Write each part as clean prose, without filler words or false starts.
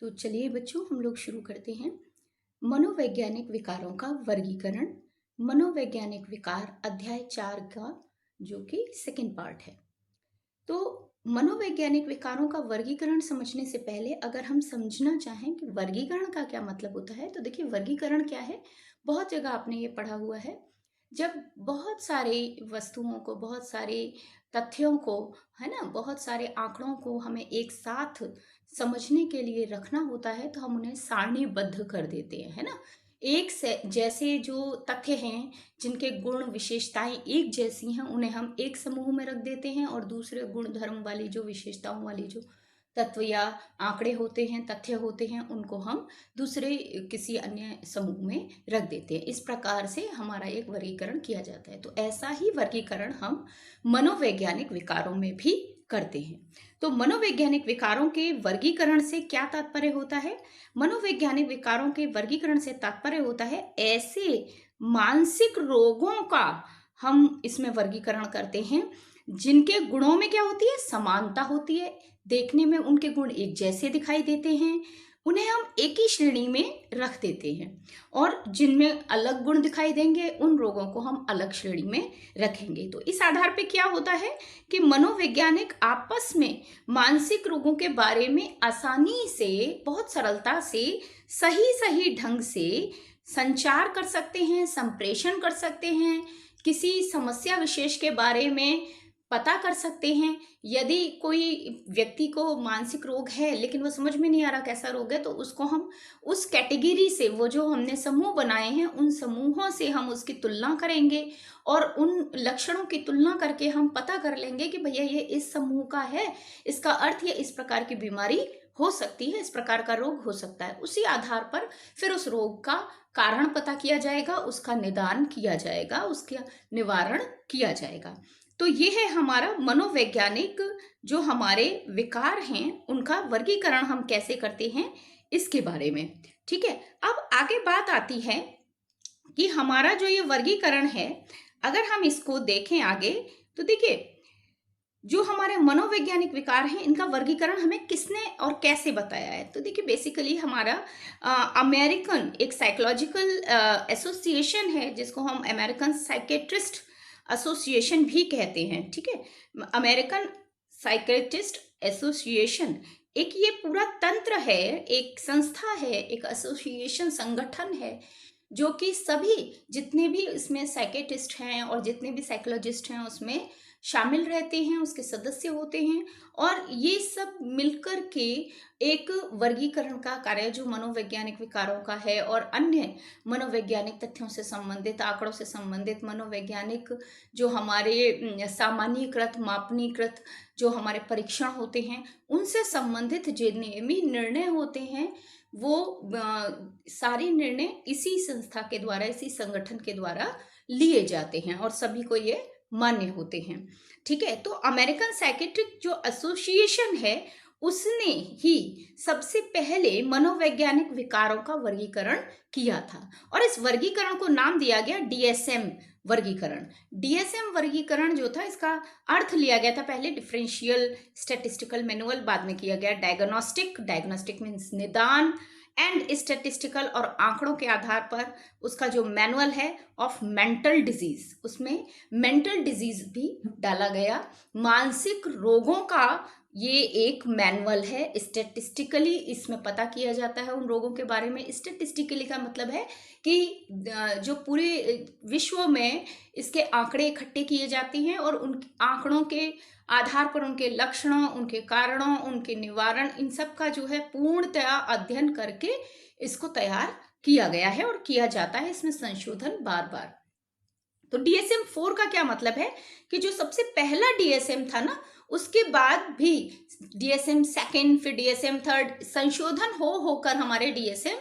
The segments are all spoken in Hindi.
तो चलिए बच्चों, हम लोग शुरू करते हैं। मनोवैज्ञानिक विकारों का वर्गीकरण। मनोवैज्ञानिक विकार अध्याय 4 का जो कि सेकंड पार्ट है। तो मनोवैज्ञानिक विकारों का वर्गीकरण समझने से पहले अगर हम समझना चाहें कि वर्गीकरण का क्या मतलब होता है, तो देखिए वर्गीकरण क्या है। बहुत जगह आपने ये पढ़ा हुआ है। जब बहुत सारे वस्तुओं को, बहुत सारे तथ्यों को, है ना, बहुत सारे आंकड़ों को हमें एक साथ समझने के लिए रखना होता है, तो हम उन्हें सारणीबद्ध कर देते हैं, है ना। एक से जैसे जो तथ्य हैं, जिनके गुण विशेषताएं एक जैसी हैं, उन्हें हम एक समूह में रख देते हैं, और दूसरे गुण धर्म वाली जो विशेषताओं वाली जो तत्व या आंकड़े होते हैं, तथ्य होते हैं, उनको हम दूसरे किसी अन्य समूह में रख देते हैं। इस प्रकार से हमारा एक वर्गीकरण किया जाता है। तो ऐसा ही वर्गीकरण हम मनोवैज्ञानिक विकारों में भी करते हैं। तो मनोवैज्ञानिक विकारों के वर्गीकरण से क्या तात्पर्य होता है? मनोवैज्ञानिक विकारों के वर्गीकरण से तात्पर्य होता है ऐसे मानसिक रोगों का हम इसमें वर्गीकरण करते हैं जिनके गुणों में क्या होती है, समानता होती है। देखने में उनके गुण एक जैसे दिखाई देते हैं, उन्हें हम एक ही श्रेणी में रख देते हैं। और जिनमें अलग गुण दिखाई देंगे, उन रोगों को हम अलग श्रेणी में रखेंगे। तो इस आधार पे क्या होता है कि मनोवैज्ञानिक आपस में मानसिक रोगों के बारे में आसानी से, बहुत सरलता से, सही सही ढंग से संचार कर सकते हैं, संप्रेषण कर सकते हैं। किसी समस्या विशेष के बारे में पता कर सकते हैं। यदि कोई व्यक्ति को मानसिक रोग है लेकिन वो समझ में नहीं आ रहा कैसा रोग है, तो उसको हम उस कैटेगरी से, वो जो हमने समूह बनाए हैं, उन समूहों से हम उसकी तुलना करेंगे, और उन लक्षणों की तुलना करके हम पता कर लेंगे कि भैया ये इस समूह का है, इसका अर्थ ये इस प्रकार की बीमारी हो सकती है, इस प्रकार का रोग हो सकता है। उसी आधार पर फिर उस रोग का कारण पता किया जाएगा, उसका निदान किया जाएगा, उसका निवारण किया जाएगा। तो ये है हमारा मनोवैज्ञानिक जो हमारे विकार हैं, उनका वर्गीकरण हम कैसे करते हैं इसके बारे में। ठीक है। अब आगे बात आती है कि हमारा जो ये वर्गीकरण है, अगर हम इसको देखें आगे, तो देखिए जो हमारे मनोवैज्ञानिक विकार हैं, इनका वर्गीकरण हमें किसने और कैसे बताया है। तो देखिए बेसिकली हमारा अमेरिकन एक साइकोलॉजिकल एसोसिएशन है, जिसको हम अमेरिकन साइकेट्रिस्ट एसोसिएशन भी कहते हैं। ठीक है। अमेरिकन साइकेट्रिस्ट एसोसिएशन एक ये पूरा तंत्र है, एक संस्था है, एक एसोसिएशन, संगठन है, जो कि सभी जितने भी इसमें साइकेट्रिस्ट हैं और जितने भी साइकोलॉजिस्ट हैं उसमें शामिल रहते हैं, उसके सदस्य होते हैं। और ये सब मिलकर के एक वर्गीकरण का कार्य जो मनोवैज्ञानिक विकारों का है और अन्य मनोवैज्ञानिक तथ्यों से संबंधित, आंकड़ों से संबंधित, मनोवैज्ञानिक जो हमारे सामान्यीकृत, मापनीकृत जो हमारे परीक्षण होते हैं, उनसे संबंधित जितने भी निर्णय होते हैं, वो सारे निर्णय इसी संस्था के द्वारा, इसी संगठन के द्वारा लिए जाते हैं और सभी को ये मान्य होते हैं। ठीक है। तो अमेरिकन साइकेट्रिक जो एसोसिएशन है, उसने ही सबसे पहले मनोवैज्ञानिक विकारों का वर्गीकरण किया था, और इस वर्गीकरण को नाम दिया गया डीएसएम वर्गीकरण। डीएसएम वर्गीकरण जो था, इसका अर्थ लिया गया था पहले डिफरेंशियल स्टैटिस्टिकल मैनुअल, बाद में किया गया डायग्नोस्टिक। डायग्नोस्टिक मीन्स निदान, एंड स्टैटिस्टिकल और आंकड़ों के आधार पर उसका जो मैनुअल है ऑफ मेंटल डिजीज, उसमें मेंटल डिजीज भी डाला गया। मानसिक रोगों का ये एक मैनुअल है। स्टैटिस्टिकली इसमें पता किया जाता है उन रोगों के बारे में। स्टैटिस्टिकली का मतलब है कि जो पूरे विश्व में इसके आंकड़े इकट्ठे किए जाते हैं, और उन आंकड़ों के आधार पर उनके लक्षणों, उनके कारणों, उनके निवारण, इन सब का जो है पूर्णतया अध्ययन करके इसको तैयार किया गया है और किया जाता है इसमें संशोधन बार बार। तो डीएसएम 4 का क्या मतलब है कि जो सबसे पहला डीएसएम था ना, उसके बाद भी डीएसएम सेकंड, फिर डीएसएम थर्ड, संशोधन हो होकर हमारे डीएसएम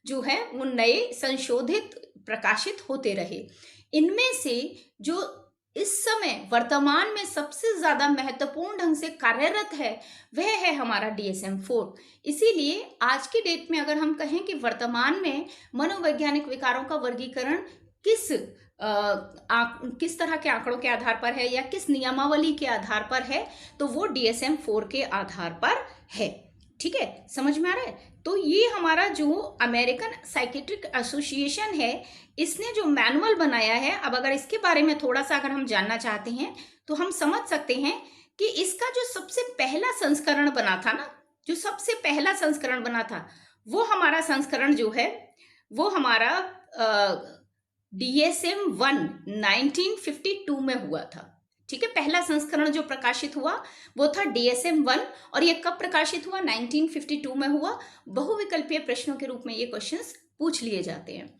जो है वो नए संशोधित प्रकाशित होते रहे। इनमें से जो इस समय वर्तमान में सबसे ज्यादा महत्वपूर्ण ढंग से कार्यरत है, वह है हमारा डीएसएम 4। इसीलिए आज की डेट में अगर हम कहें कि वर्तमान में मनोवैज्ञानिक विकारों का वर्गीकरण किस तरह के आंकड़ों के आधार पर है या किस नियमावली के आधार पर है, तो वो डीएसएम 4 के आधार पर है। ठीक है, समझ में आ रहा है? तो ये हमारा जो अमेरिकन साइकेट्रिक एसोसिएशन है, इसने जो मैनुअल बनाया है, अब अगर इसके बारे में थोड़ा सा अगर हम जानना चाहते हैं तो हम समझ सकते हैं कि इसका जो सबसे पहला संस्करण बना था ना, जो सबसे पहला संस्करण बना था, वो हमारा संस्करण जो है वो हमारा DSM-1 1952 में हुआ था। ठीक है, पहला संस्करण जो प्रकाशित हुआ वो था DSM-1, और ये कब प्रकाशित हुआ? 1952 में हुआ। बहुविकल्पीय प्रश्नों के रूप में ये क्वेश्चंस पूछ लिए जाते हैं।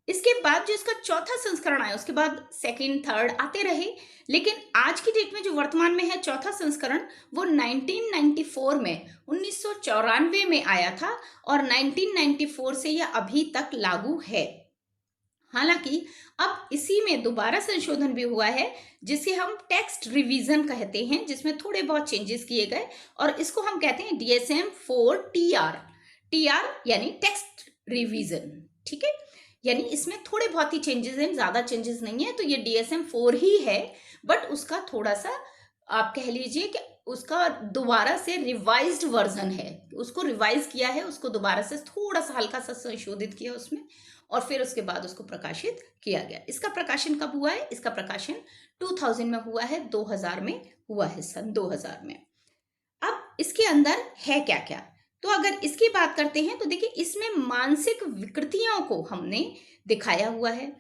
इसके बाद जो इसका चौथा संस्करण आया, उसके बाद सेकंड थर्ड आते रहे, लेकिन आज की डेट में जो वर्तमान में है चौथा संस्करण, वो 1994 में 1994 में आया था, और 1994 से यह अभी तक लागू है। हालांकि अब इसी में दोबारा संशोधन भी हुआ है, जिसे हम टेक्स्ट रिवीजन कहते हैं, जिसमें थोड़े बहुत चेंजेस किए गए, और इसको हम कहते हैं DSM-4 TR। TR यानी टेक्स्ट रिवीजन। ठीक है, यानी इसमें थोड़े बहुत ही चेंजेस हैं, ज्यादा चेंजेस नहीं है। तो ये DSM-4 ही है, बट उसका थोड़ा सा आप कह लीजिए कि उसका दोबारा से रिवाइज्ड वर्जन है, उसको रिवाइज किया है, उसको दोबारा से थोड़ा सा हल्का सा संशोधित किया उसमें, और फिर उसके बाद उसको प्रकाशित किया गया। इसका प्रकाशन कब हुआ है? इसका प्रकाशन 2000 में हुआ है, 2000 में हुआ है, सन 2000 में। अब इसके अंदर है क्या क्या? तो अगर इसकी बात करते हैं तो देखिए, इसमें मानसिक विकृतियों को हमने दिखाया हुआ है।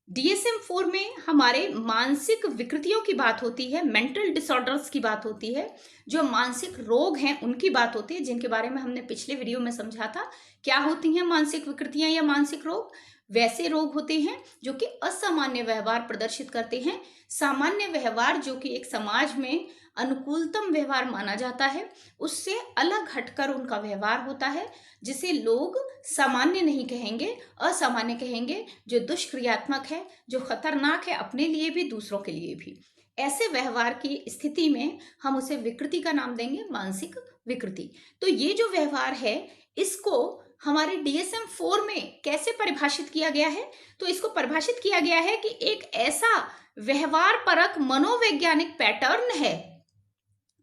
DSM-4 में हमारे मानसिक विकृतियों की बात होती है, मेंटल डिसऑर्डर्स की बात होती है, जो मानसिक रोग हैं उनकी बात होती है, जिनके बारे में हमने पिछले वीडियो में समझा था। क्या होती हैं मानसिक विकृतियां या मानसिक रोग? वैसे रोग होते हैं जो कि असामान्य व्यवहार प्रदर्शित करते हैं। सामान्य व्यवहार जो कि एक समाज में अनुकूलतम व्यवहार माना जाता है, उससे अलग हटकर उनका व्यवहार होता है, जिसे लोग सामान्य नहीं कहेंगे, असामान्य कहेंगे, जो दुष्क्रियात्मक है, जो खतरनाक है अपने लिए भी दूसरों के लिए भी। ऐसे व्यवहार की स्थिति में हम उसे विकृति का नाम देंगे, मानसिक विकृति। तो ये जो व्यवहार है, इसको हमारे DSM-4 में कैसे परिभाषित किया गया है? तो इसको परिभाषित किया गया है कि एक ऐसा व्यवहार परक मनोवैज्ञानिक पैटर्न है।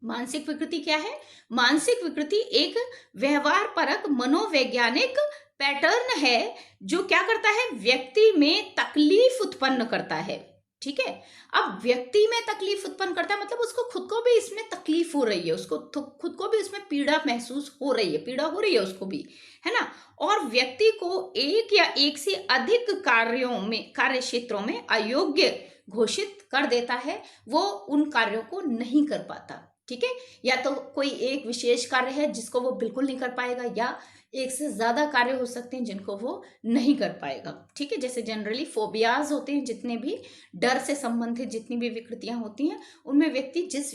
मानसिक विकृति क्या है? मानसिक विकृति एक व्यवहार परक मनोवैज्ञानिक पैटर्न है, जो क्या करता है? व्यक्ति में तकलीफ उत्पन्न करता है। ठीक है, अब व्यक्ति में तकलीफ उत्पन्न करता है मतलब उसको खुद को भी इसमें तकलीफ हो रही है, उसको खुद को भी इसमें पीड़ा महसूस हो रही है, पीड़ा हो रही है उसको भी, है ना। और व्यक्ति को एक या एक से अधिक कार्यों में, कार्य क्षेत्रों में अयोग्य घोषित कर देता है, वो उन कार्यों को नहीं कर पाता। ठीक है, या तो कोई एक विशेष कार्य है जिसको वो बिल्कुल नहीं कर पाएगा, या एक से ज्यादा कार्य हो सकते हैं जिनको वो नहीं कर पाएगा। ठीक है, जैसे जनरली फोबियाज होते हैं, जितने भी डर से संबंधित जितनी भी विकृतियां होती हैं, उनमें व्यक्ति जिस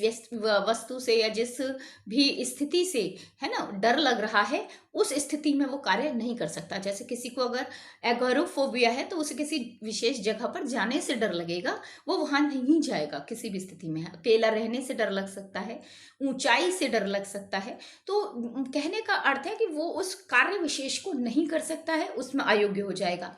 वस्तु से या जिस भी स्थिति से, है ना, डर लग रहा है, उस स्थिति में वो कार्य नहीं कर सकता। जैसे किसी को अगर एगोरोफोबिया है तो उसे किसी विशेष जगह पर जाने से डर लगेगा, वो वहां नहीं जाएगा किसी भी स्थिति में। अकेला रहने से डर लग सकता है, ऊंचाई से डर लग सकता है। तो कहने का अर्थ है कि वो उस कार्य विशेष को नहीं कर सकता है, उसमें अयोग्य हो जाएगा।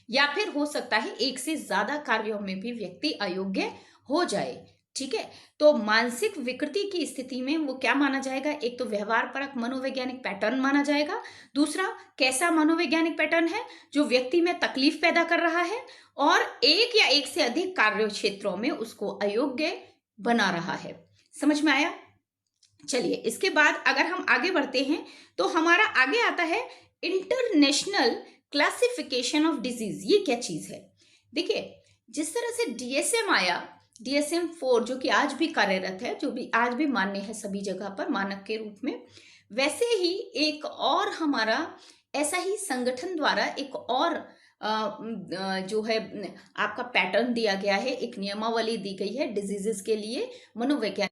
या फिर हो सकता है एक से ज्यादा कार्यों में भी व्यक्ति अयोग्य हो जाए। ठीक है, तो मानसिक विकृति की स्थिति में वो क्या माना जाएगा? एक तो व्यवहार परक मनोवैज्ञानिक पैटर्न माना जाएगा। दूसरा, कैसा मनोवैज्ञानिक पैटर्न है? जो व्यक्ति में तकलीफ पैदा कर रहा है और एक या एक से अधिक कार्य क्षेत्रों में उसको अयोग्य बना रहा है। समझ में आया? चलिए, इसके बाद अगर हम आगे बढ़ते हैं तो हमारा आगे आता है इंटरनेशनल क्लासिफिकेशन ऑफ डिजीज। ये क्या चीज है? देखिए, जिस तरह से DSM आया, DSM-4 जो कि आज भी कार्यरत है, जो भी आज भी मान्य है सभी जगह पर मानक के रूप में, वैसे ही एक और हमारा ऐसा ही संगठन द्वारा एक और जो है आपका पैटर्न दिया गया है, एक नियमावली दी गई है डिजीजेस के लिए, मनोवैज्ञानिक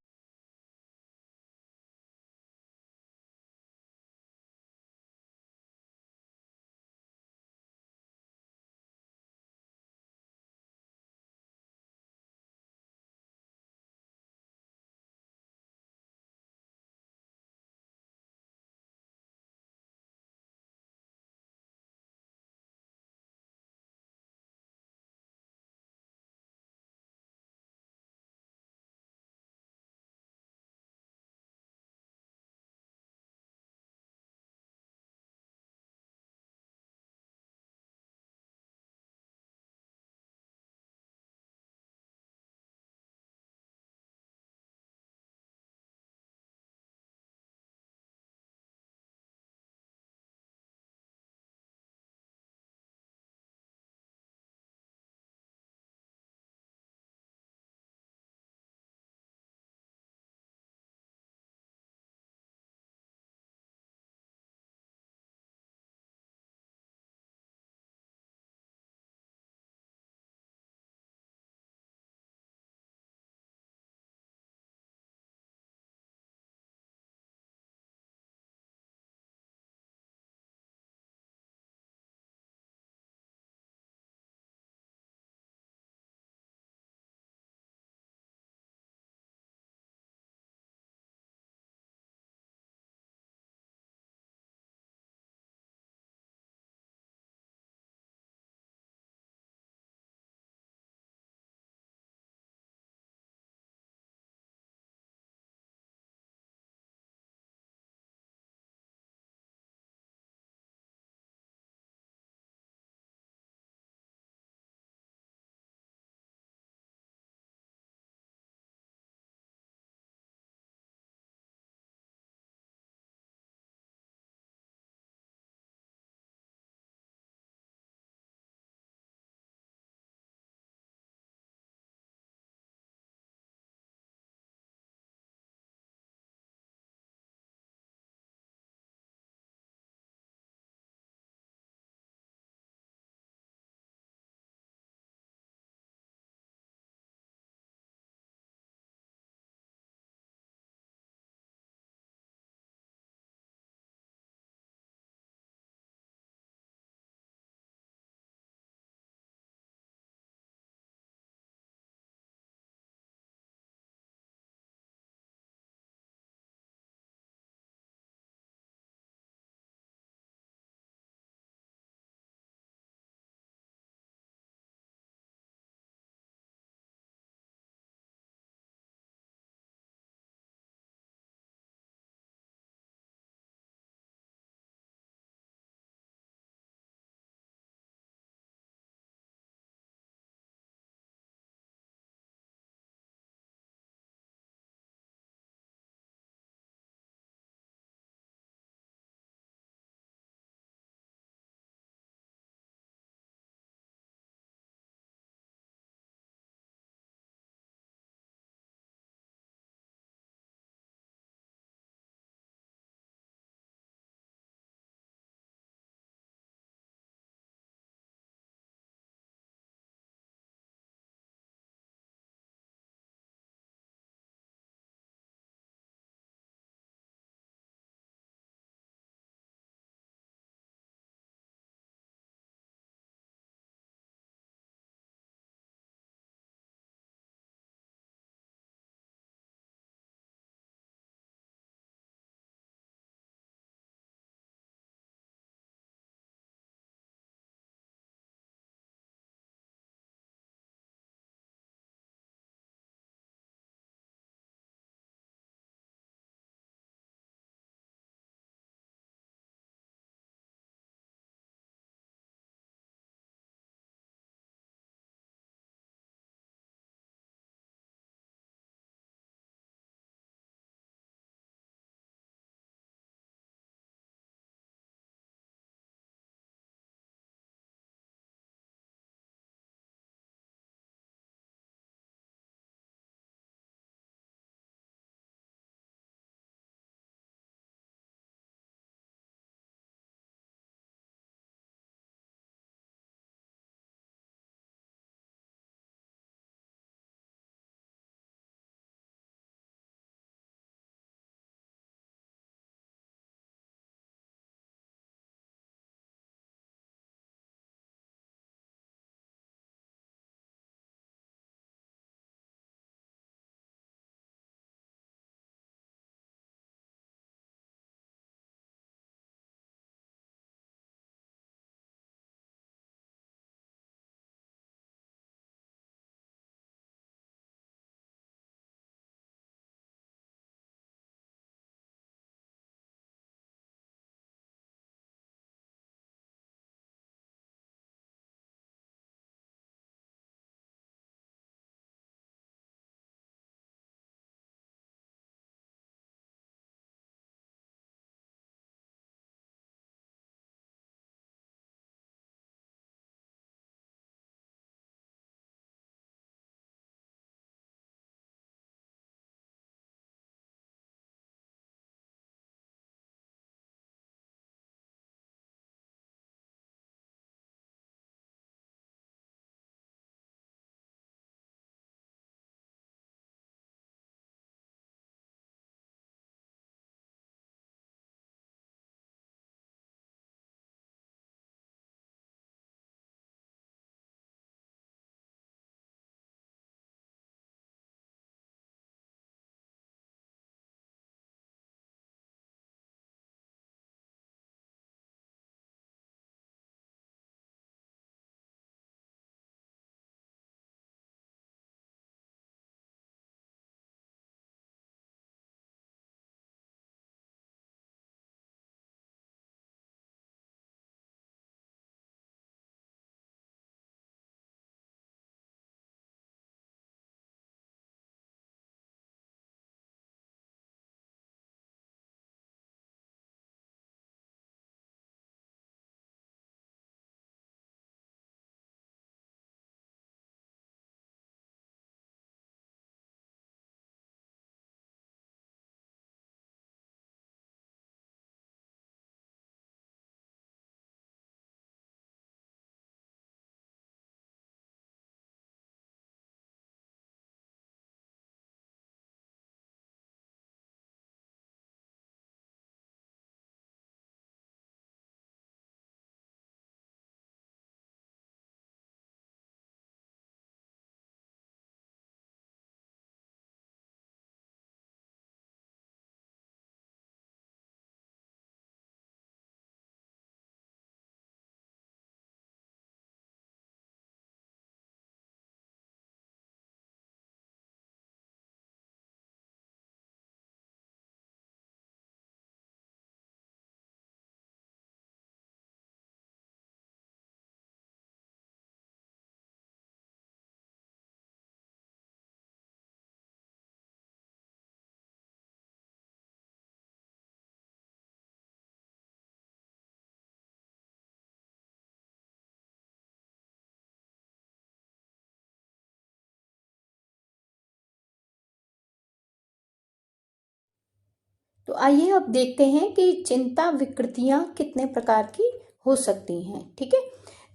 तो आइए अब देखते हैं कि चिंता विकृतियां कितने प्रकार की हो सकती हैं। ठीक है,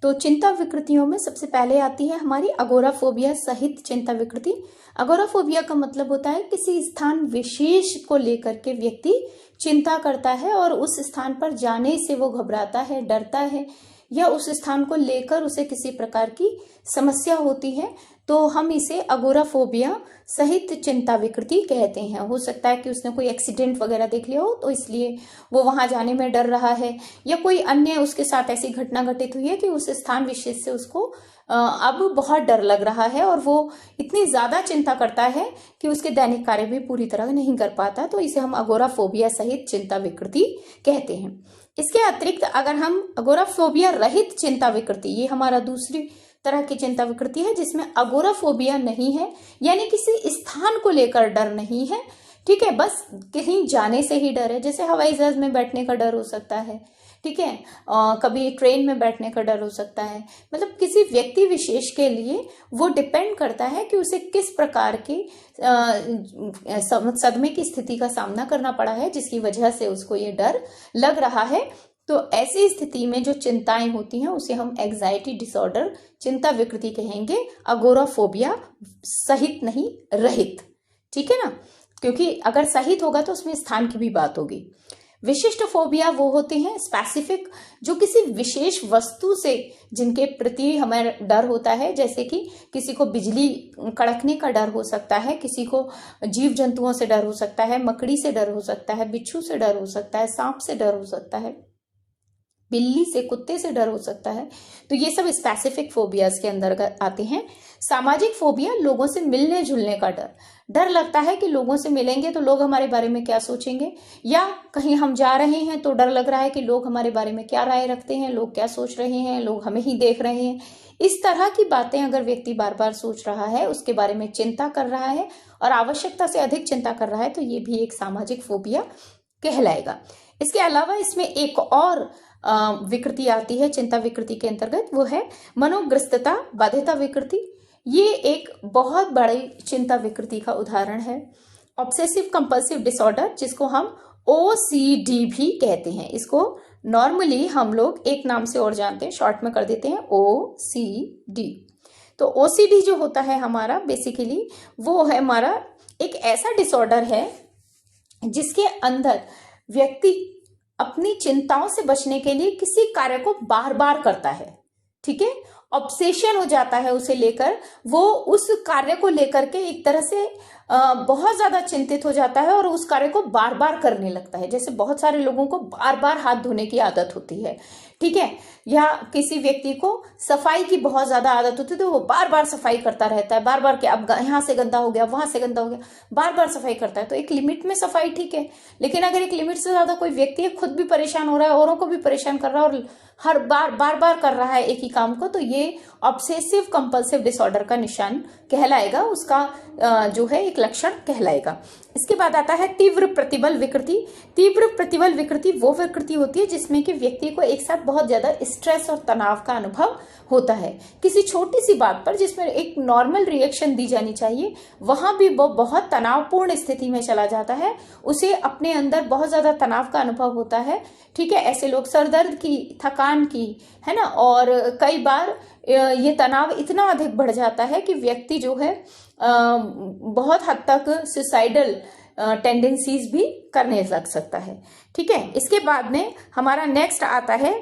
तो चिंता विकृतियों में सबसे पहले आती है हमारी अगोराफोबिया सहित चिंता विकृति। अगोराफोबिया का मतलब होता है किसी स्थान विशेष को लेकर के व्यक्ति चिंता करता है और उस स्थान पर जाने से वो घबराता है, डरता है, या उस स्थान को लेकर उसे किसी प्रकार की समस्या होती है, तो हम इसे अगोराफोबिया सहित चिंता विकृति कहते हैं। हो सकता है कि उसने कोई एक्सीडेंट वगैरह देख लिया हो, तो इसलिए वो वहां जाने में डर रहा है, या कोई अन्य उसके साथ ऐसी घटना घटित हुई है कि उस स्थान विशेष से उसको अब बहुत डर लग रहा है और वो इतनी ज्यादा चिंता करता है कि उसके दैनिक कार्य भी पूरी तरह नहीं कर पाता, तो इसे हम अगोराफोबिया सहित चिंता विकृति कहते हैं। इसके अतिरिक्त अगर हम अगोराफोबिया रहित चिंता विकृति, ये हमारा दूसरी तरह की चिंता विकृति है जिसमें अगोराफोबिया नहीं है, यानी किसी स्थान को लेकर डर नहीं है। ठीक है, बस कहीं जाने से ही डर है, जैसे हवाई जहाज में बैठने का डर हो सकता है, ठीक है, कभी ट्रेन में बैठने का डर हो सकता है। मतलब किसी व्यक्ति विशेष के लिए वो डिपेंड करता है कि उसे किस प्रकार के सदमे की स्थिति का सामना करना पड़ा है जिसकी वजह से उसको ये डर लग रहा है। तो ऐसी स्थिति में जो चिंताएं होती हैं उसे हम एंजाइटी डिसऑर्डर चिंता विकृति कहेंगे, अगोराफोबिया सहित नहीं, रहित। ठीक है ना, क्योंकि अगर सहित होगा तो उसमें स्थान की भी बात होगी। विशिष्ट फोबिया वो होते हैं स्पेसिफिक, जो किसी विशेष वस्तु से जिनके प्रति हमें डर होता है, जैसे कि किसी को बिजली कड़कने का डर हो सकता है, किसी को जीव जंतुओं से डर हो सकता है, मकड़ी से डर हो सकता है, बिच्छू से डर हो सकता है, सांप से डर हो सकता है, बिल्ली से, कुत्ते से डर हो सकता है। तो ये सब स्पेसिफिक फोबियाज के अंतर्गत आते हैं। सामाजिक फोबिया, लोगों से मिलने जुलने का डर, डर लगता है कि लोगों से मिलेंगे तो लोग हमारे बारे में क्या सोचेंगे, या कहीं हम जा रहे हैं तो डर लग रहा है कि लोग हमारे बारे में क्या राय रखते हैं, लोग क्या सोच रहे हैं, लोग हमें ही देख रहे हैं। इस तरह की बातें अगर व्यक्ति बार बार सोच रहा है, उसके बारे में चिंता कर रहा है और आवश्यकता से अधिक चिंता कर रहा है, तो ये भी एक सामाजिक फोबिया कहलाएगा। इसके अलावा इसमें एक और विकृति आती है चिंता विकृति के अंतर्गत, वो है मनोग्रस्तता बाध्यता विकृति। ये एक बहुत बड़ी चिंता विकृति का उदाहरण है। ऑब्सेसिव कंपल्सिव डिसऑर्डर, जिसको हम OCD भी कहते हैं। इसको नॉर्मली हम लोग एक नाम से और जानते हैं, शॉर्ट में कर देते हैं OCD। तो OCD जो होता है हमारा बेसिकली वो है हमारा एक ऐसा डिसऑर्डर है जिसके अंदर व्यक्ति अपनी चिंताओं से बचने के लिए किसी कार्य को बार बार करता है। ठीक है, ऑब्सेशन हो जाता है उसे लेकर, वो उस कार्य को लेकर के एक तरह से बहुत ज्यादा चिंतित हो जाता है और उस कार्य को बार बार करने लगता है। जैसे बहुत सारे लोगों को बार बार हाथ धोने की आदत होती है, ठीक है, या किसी व्यक्ति को सफाई की बहुत ज्यादा आदत होती है, तो वो बार बार सफाई करता रहता है, बार बार कि अब यहाँ से गंदा हो गया, वहां से गंदा हो गया, बार बार सफाई करता है। तो एक लिमिट में सफाई ठीक है, लेकिन अगर एक लिमिट से ज्यादा कोई व्यक्ति है, खुद भी परेशान हो रहा है, औरों को भी परेशान कर रहा है और हर बार बार कर रहा है एक ही काम को, तो ये ऑब्सेसिव कंपल्सिव डिसऑर्डर का निशान कहलाएगा, उसका जो है एक लक्षण कहलाएगा। इसके बाद आता है तीव्र प्रतिबल विकृति। तीव्र प्रतिबल विकृति वो विकृति होती है जिसमें कि व्यक्ति को एक साथ बहुत ज्यादा स्ट्रेस और तनाव का अनुभव होता है। किसी छोटी सी बात पर जिसमें एक नॉर्मल रिएक्शन दी जानी चाहिए, वहां भी वो बहुत तनावपूर्ण स्थिति में चला जाता है, उसे अपने अंदर बहुत ज्यादा तनाव का अनुभव होता है। ठीक है, ऐसे लोग सरदर्द की, थकान की, है ना, और कई बार ये तनाव इतना अधिक बढ़ जाता है कि व्यक्ति जो है बहुत हद तक सुसाइडल टेंडेंसीज भी करने लग सकता है। ठीक है, इसके बाद में हमारा नेक्स्ट आता है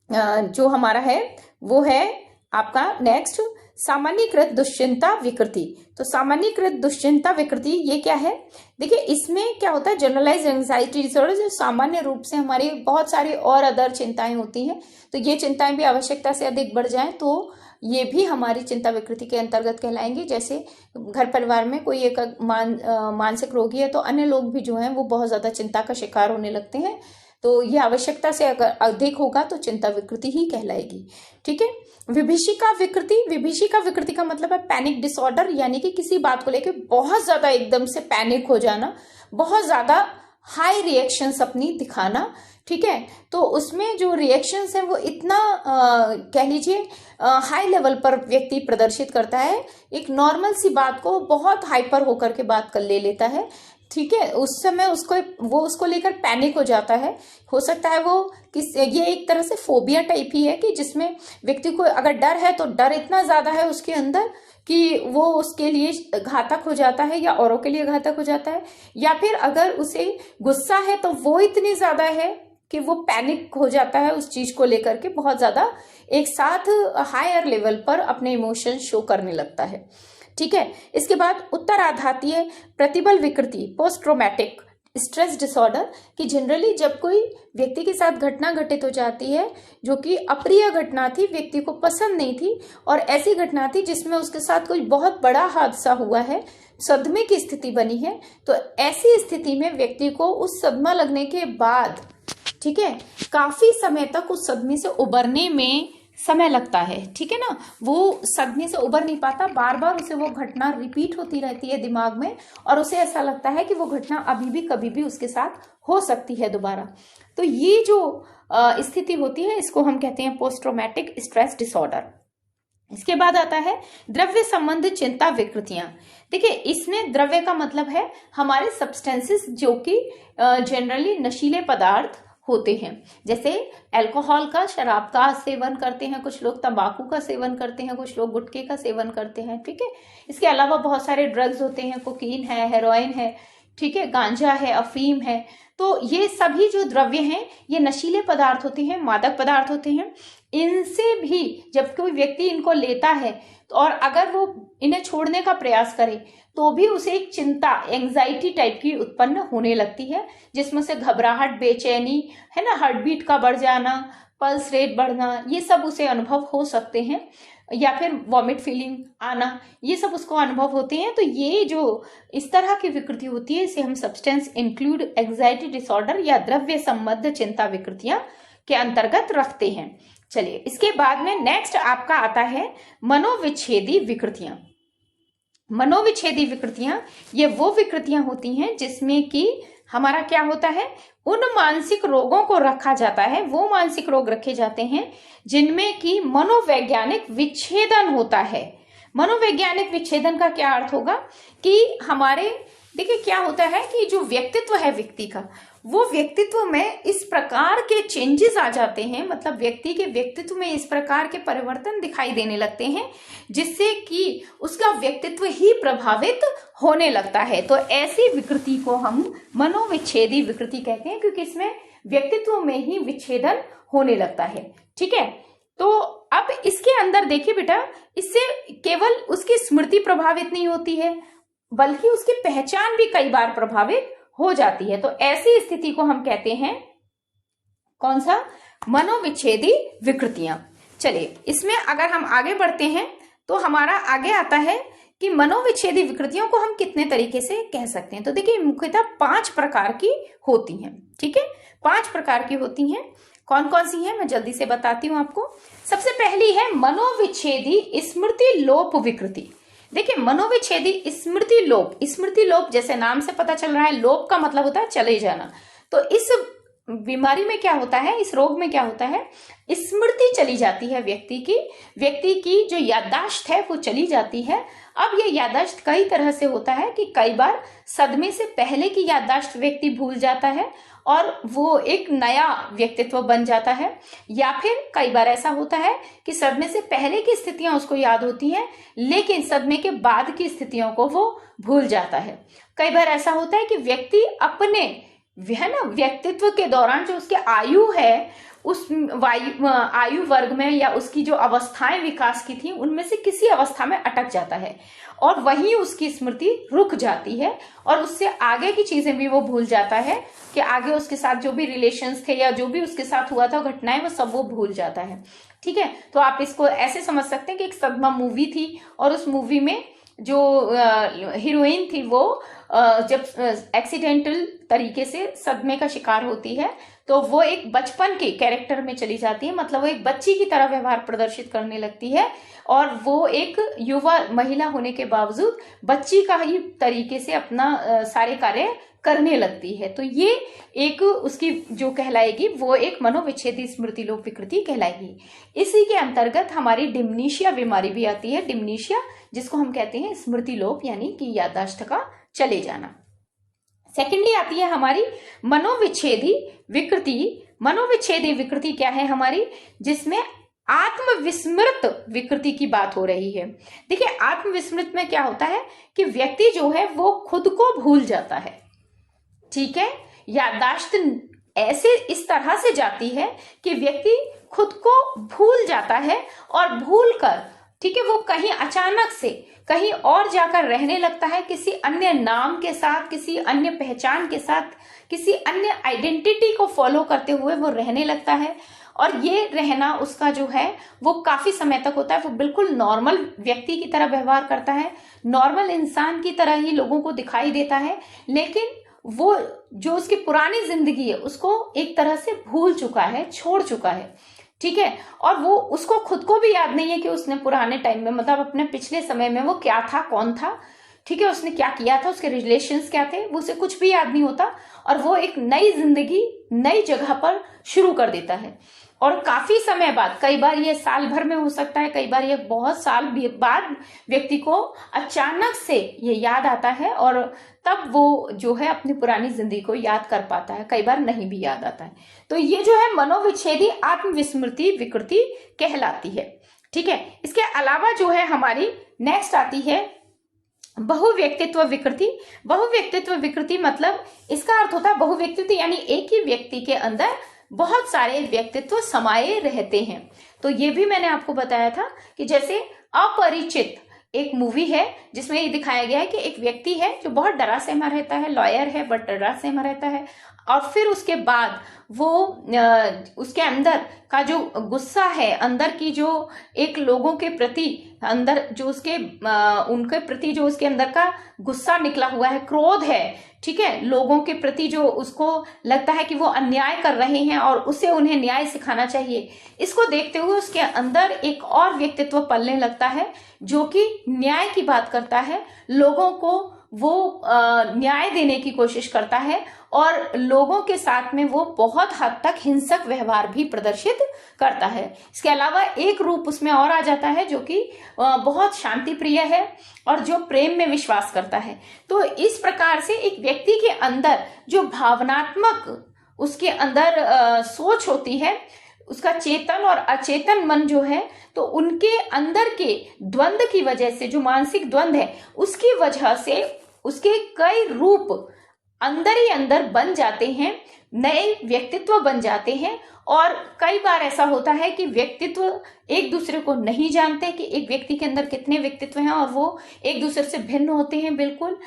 जो हमारा है वो है आपका नेक्स्ट सामान्यीकृत दुश्चिंता विकृति। तो सामान्यीकृत दुश्चिंता विकृति ये क्या है? देखिए, इसमें क्या होता है, जनरलाइज एंजाइटी डिसऑर्डर, जो सामान्य रूप से हमारी बहुत सारी और अदर चिंताएं होती हैं, तो ये चिंताएं भी आवश्यकता से अधिक बढ़ जाएं तो ये भी हमारी चिंता विकृति के अंतर्गत कहलाएंगे। जैसे घर परिवार में कोई एक मानसिक रोगी है तो अन्य लोग भी जो हैं वो बहुत ज्यादा चिंता का शिकार होने लगते हैं, तो ये आवश्यकता से अगर अधिक होगा तो चिंता विकृति ही कहलाएगी। ठीक है, विभीषिका विकृति। विभीषिका विकृति का मतलब है पैनिक डिसऑर्डर, यानी कि किसी बात को लेकर बहुत ज्यादा एकदम से पैनिक हो जाना, बहुत ज्यादा हाई रिएक्शंस अपनी दिखाना। ठीक है, तो उसमें जो रिएक्शंस हैं वो इतना कह लीजिए हाई लेवल पर व्यक्ति प्रदर्शित करता है, एक नॉर्मल सी बात को बहुत हाइपर होकर के बात कर ले लेता है, ठीक है, उस समय उसको लेकर पैनिक हो जाता है। हो सकता है ये एक तरह से फोबिया टाइप ही है कि जिसमें व्यक्ति को अगर डर है तो डर इतना ज्यादा है उसके अंदर कि वो उसके लिए घातक हो जाता है या औरों के लिए घातक हो जाता है, या फिर अगर उसे गुस्सा है तो वो इतनी ज्यादा है कि वो पैनिक हो जाता है उस चीज को लेकर के, बहुत ज्यादा एक साथ हायर लेवल पर अपने इमोशन शो करने लगता है। ठीक है, इसके बाद उत्तराघातीय प्रतिबल विकृति, पोस्ट ट्रॉमेटिक स्ट्रेस डिसऑर्डर, कि जनरली जब कोई व्यक्ति के साथ घटना घटित हो जाती है जो कि अप्रिय घटना थी, व्यक्ति को पसंद नहीं थी, और ऐसी घटना थी जिसमें उसके साथ कोई बहुत बड़ा हादसा हुआ है, सदमे की स्थिति बनी है, तो ऐसी स्थिति में व्यक्ति को उस सदमा लगने के बाद, ठीक है, काफी समय तक उस सदमे से उबरने में समय लगता है। ठीक है ना, वो सदमे से उबर नहीं पाता, बार बार उसे वो घटना रिपीट होती रहती है दिमाग में, और उसे ऐसा लगता है कि वो घटना अभी भी कभी भी उसके साथ हो सकती है दोबारा। तो ये जो स्थिति होती है इसको हम कहते हैं पोस्ट ट्रॉमेटिक स्ट्रेस डिसऑर्डर। इसके बाद आता है द्रव्य संबंध चिंता विकृतियां। देखिए, इसमें द्रव्य का मतलब है हमारे सब्सटेंसेस जो कि जनरली नशीले पदार्थ होते हैं, जैसे अल्कोहल का, शराब का सेवन करते हैं कुछ लोग, तंबाकू का सेवन करते हैं कुछ लोग, गुटखे का सेवन करते हैं। ठीक है, इसके अलावा बहुत सारे ड्रग्स होते हैं, कोकीन है, हेरोइन है, ठीक है, गांजा है, अफीम है। तो ये सभी जो द्रव्य हैं ये नशीले पदार्थ होते हैं, मादक पदार्थ होते हैं। इनसे भी जब कोई व्यक्ति इनको लेता है तो और अगर वो इन्हें छोड़ने का प्रयास करे तो भी उसे एक चिंता, एंजाइटी टाइप की उत्पन्न होने लगती है, जिसमें से घबराहट, बेचैनी, है ना, हार्ट बीट का बढ़ जाना, पल्स रेट बढ़ना, ये सब उसे अनुभव हो सकते हैं, या फिर वॉमिट फीलिंग आना, ये सब उसको अनुभव होते हैं। तो ये जो इस तरह की विकृति होती है इसे हम सब्सटेंस इंक्लूड एंजाइटी डिसऑर्डर या द्रव्य संबद्ध चिंता विकृतियां के अंतर्गत रखते हैं। चलिए, इसके बाद में नेक्स्ट आपका आता है मनोविच्छेदी विकृतियां। मनोविच्छेदी विकृतियां ये वो विकृतियां होती हैं जिसमें कि हमारा क्या होता है, उन मानसिक रोगों को रखा जाता है, वो मानसिक रोग रखे जाते हैं जिनमें कि मनोवैज्ञानिक विच्छेदन होता है। मनोवैज्ञानिक विच्छेदन का क्या अर्थ होगा कि हमारे, देखिए क्या होता है कि जो व्यक्तित्व है व्यक्ति का, वो व्यक्तित्व में इस प्रकार के चेंजेस आ जाते हैं, मतलब व्यक्ति के व्यक्तित्व में इस प्रकार के परिवर्तन दिखाई देने लगते हैं जिससे कि उसका व्यक्तित्व ही प्रभावित होने लगता है। तो ऐसी विकृति को हम मनोविच्छेदी विकृति कहते हैं, क्योंकि इसमें व्यक्तित्व में ही विच्छेदन होने लगता है। ठीक है, तो अब इसके अंदर देखिए बेटा, इससे केवल उसकी स्मृति प्रभावित नहीं होती है बल्कि उसकी पहचान भी कई बार प्रभावित हो जाती है। तो ऐसी स्थिति को हम कहते हैं कौन सा, मनोविच्छेदी विकृतियां। चलिए, इसमें अगर हम आगे बढ़ते हैं तो हमारा आगे आता है कि मनोविच्छेदी विकृतियों को हम कितने तरीके से कह सकते हैं। तो देखिए, मुख्यतः 5 प्रकार की होती हैं। ठीक है, 5 प्रकार की होती हैं। कौन कौन सी है मैं जल्दी से बताती हूं आपको। सबसे पहली है मनोविच्छेदी स्मृति लोप विकृति। देखिए, मनोविच्छेदी स्मृति लोप, स्मृति लोप जैसे नाम से पता चल रहा है, लोप का मतलब होता है चले जाना। तो इस बीमारी में क्या होता है, इस रोग में क्या होता है, स्मृति चली जाती है व्यक्ति की जो याददाश्त है वो चली जाती है। अब ये याददाश्त कई तरह से होता है कि कई बार सदमे से पहले की याददाश्त व्यक्ति भूल जाता है और वो एक नया व्यक्तित्व बन जाता है, या फिर कई बार ऐसा होता है कि सदमे से पहले की स्थितियां उसको याद होती हैं लेकिन सदमे के बाद की स्थितियों को वो भूल जाता है। कई बार ऐसा होता है कि व्यक्ति अपने, है ना, व्यक्तित्व के दौरान जो उसके आयु है उस आयु वर्ग में या उसकी जो अवस्थाएं विकास की थी उनमें से किसी अवस्था में अटक जाता है और वहीं उसकी स्मृति रुक जाती है और उससे आगे की चीजें भी वो भूल जाता है कि आगे उसके साथ जो भी रिलेशंस थे या जो भी उसके साथ हुआ था घटनाएं, वो सब वो भूल जाता है। ठीक है, तो आप इसको ऐसे समझ सकते हैं कि एक सदमा मूवी थी और उस मूवी में जो हीरोइन थी वो जब एक्सीडेंटल तरीके से सदमे का शिकार होती है तो वो एक बचपन के कैरेक्टर में चली जाती है, मतलब वो एक बच्ची की तरह व्यवहार प्रदर्शित करने लगती है और वो एक युवा महिला होने के बावजूद बच्ची का ही तरीके से अपना सारे कार्य करने लगती है। तो ये एक उसकी जो कहलाएगी वो एक मनोविच्छेदी स्मृति लोप विकृति कहलाएगी। इसी के अंतर्गत हमारी डिमनीशिया बीमारी भी आती है, डिमनीशिया जिसको हम कहते हैं स्मृति लोप यानी कि याददाश्त का चले जाना। सेकेंडली आती है हमारी मनोविच्छेदी विकृति। मनोविच्छेदी विकृति क्या है हमारी, जिसमें आत्मविस्मृत विकृति की बात हो रही है। देखिए आत्मविस्मृत में क्या होता है कि व्यक्ति जो है वो खुद को भूल जाता है, ठीक है। याददाश्त ऐसे इस तरह से जाती है कि व्यक्ति खुद को भूल जाता है और भूल कर, ठीक है, वो कहीं अचानक से कहीं और जाकर रहने लगता है, किसी अन्य नाम के साथ, किसी अन्य पहचान के साथ, किसी अन्य आइडेंटिटी को फॉलो करते हुए वो रहने लगता है। और ये रहना उसका जो है वो काफी समय तक होता है। वो बिल्कुल नॉर्मल व्यक्ति की तरह व्यवहार करता है, नॉर्मल इंसान की तरह ही लोगों को दिखाई देता है, लेकिन वो जो उसकी पुरानी जिंदगी है उसको एक तरह से भूल चुका है, छोड़ चुका है, ठीक है। और वो उसको खुद को भी याद नहीं है कि उसने पुराने टाइम में, मतलब अपने पिछले समय में वो क्या था, कौन था, ठीक है, उसने क्या किया था, उसके रिलेशंस क्या थे, वो उसे कुछ भी याद नहीं होता। और वो एक नई जिंदगी नई जगह पर शुरू कर देता है। और काफी समय बाद, कई बार ये साल भर में हो सकता है, कई बार ये बहुत साल बाद व्यक्ति को अचानक से ये याद आता है और तब वो जो है अपनी पुरानी जिंदगी को याद कर पाता है, कई बार नहीं भी याद आता है। तो ये जो है मनोविच्छेदी आत्मविस्मृति विकृति कहलाती है, ठीक है। इसके अलावा जो है हमारी नेक्स्ट आती है बहुव्यक्तित्व विकृति। बहुव्यक्तित्व विकृति मतलब इसका अर्थ होता है बहुव्यक्तित्व यानी एक ही व्यक्ति के अंदर बहुत सारे व्यक्तित्व समाये रहते हैं। तो ये भी मैंने आपको बताया था कि जैसे अपरिचित एक मूवी है जिसमें ये दिखाया गया है कि एक व्यक्ति है जो बहुत डरा सहमा रहता है, लॉयर है बट डरा सहमा रहता है, और फिर उसके बाद वो उसके अंदर का जो गुस्सा है, अंदर की जो एक लोगों के प्रति अंदर जो उसके उनके प्रति जो उसके अंदर का गुस्सा निकला हुआ है, क्रोध है, ठीक है, लोगों के प्रति जो उसको लगता है कि वो अन्याय कर रहे हैं और उसे उन्हें न्याय सिखाना चाहिए, इसको देखते हुए उसके अंदर एक और व्यक्तित्व पलने लगता है जो कि न्याय की बात करता है, लोगों को वो न्याय देने की कोशिश करता है और लोगों के साथ में वो बहुत हद तक हिंसक व्यवहार भी प्रदर्शित करता है। इसके अलावा एक रूप उसमें और आ जाता है जो कि बहुत शांति प्रिय है और जो प्रेम में विश्वास करता है। तो इस प्रकार से एक व्यक्ति के अंदर जो भावनात्मक उसके अंदर सोच होती है, उसका चेतन और अचेतन मन जो है, तो उनके अंदर के द्वंद्व की वजह से, जो मानसिक द्वंद्व है उसकी वजह से उसके कई रूप अंदर ही अंदर बन जाते हैं, नए व्यक्तित्व बन जाते हैं। और कई बार ऐसा होता है कि व्यक्तित्व एक दूसरे को नहीं जानते कि एक व्यक्ति के अंदर कितने व्यक्तित्व हैं और वो एक दूसरे से भिन्न होते हैं बिल्कुल।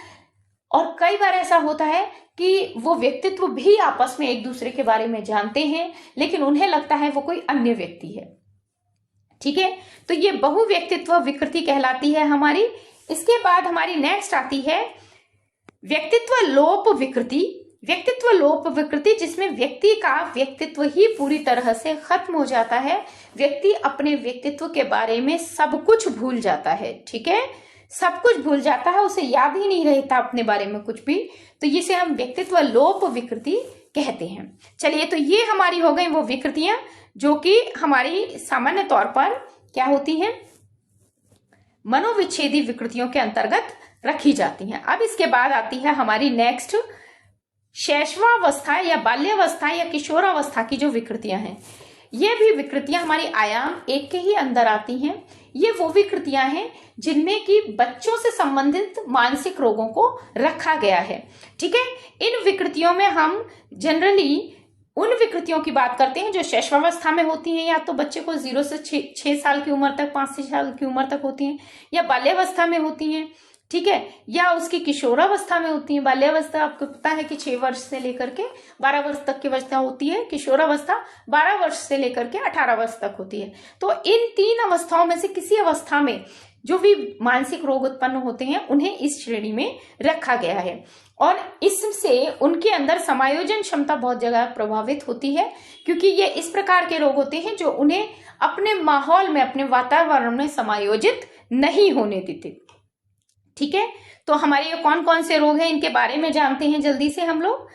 और कई बार ऐसा होता है कि वो व्यक्तित्व भी आपस में एक दूसरे के बारे में जानते हैं लेकिन उन्हें लगता है वो कोई अन्य व्यक्ति है, ठीक है। तो ये बहुव्यक्तित्व विकृति कहलाती है हमारी। इसके बाद हमारी नेक्स्ट आती है व्यक्तित्व लोप विकृति। व्यक्तित्व लोप विकृति जिसमें व्यक्ति का व्यक्तित्व ही पूरी तरह से खत्म हो जाता है, व्यक्ति अपने व्यक्तित्व के बारे में सब कुछ भूल जाता है, ठीक है, सब कुछ भूल जाता है, उसे याद ही नहीं रहता अपने बारे में कुछ भी। तो इसे हम व्यक्तित्व लोप विकृति कहते हैं। चलिए, तो ये हमारी हो गई वो विकृतियां जो कि हमारी सामान्य तौर पर क्या होती हैं, मनोविच्छेदी विकृतियों के अंतर्गत रखी जाती हैं। अब इसके बाद आती है हमारी नेक्स्ट शैशवावस्था या बाल्यावस्था या किशोरावस्था की जो विकृतियां हैं। ये भी विकृतियां हमारी आयाम एक के ही अंदर आती हैं। ये वो विकृतियां हैं जिनमें कि बच्चों से संबंधित मानसिक रोगों को रखा गया है, ठीक है। इन विकृतियों में हम जनरली उन विकृतियों की बात करते हैं जो शैशवावस्था में होती हैं, या तो बच्चे को 0 से 6 साल की उम्र तक, 5 से 6 साल की उम्र तक होती हैं, या बाल्यावस्था में होती हैं, ठीक है, या उसकी किशोरावस्था में होती है। बाल्यावस्था आपको पता है कि 6 वर्ष से लेकर के 12 वर्ष तक की अवस्था होती है, किशोरावस्था 12 वर्ष से लेकर के 18 वर्ष तक होती है। तो इन 3 अवस्थाओं में से किसी अवस्था में जो भी मानसिक रोग उत्पन्न होते हैं उन्हें इस श्रेणी में रखा गया है और इससे उनके अंदर समायोजन क्षमता बहुत जगह प्रभावित होती है, क्योंकि ये इस प्रकार के रोग होते हैं जो उन्हें अपने माहौल में, अपने वातावरण में समायोजित नहीं होने देते, ठीक है। तो हमारे ये कौन कौन से रोग हैं इनके बारे में जानते हैं जल्दी से हम लोग।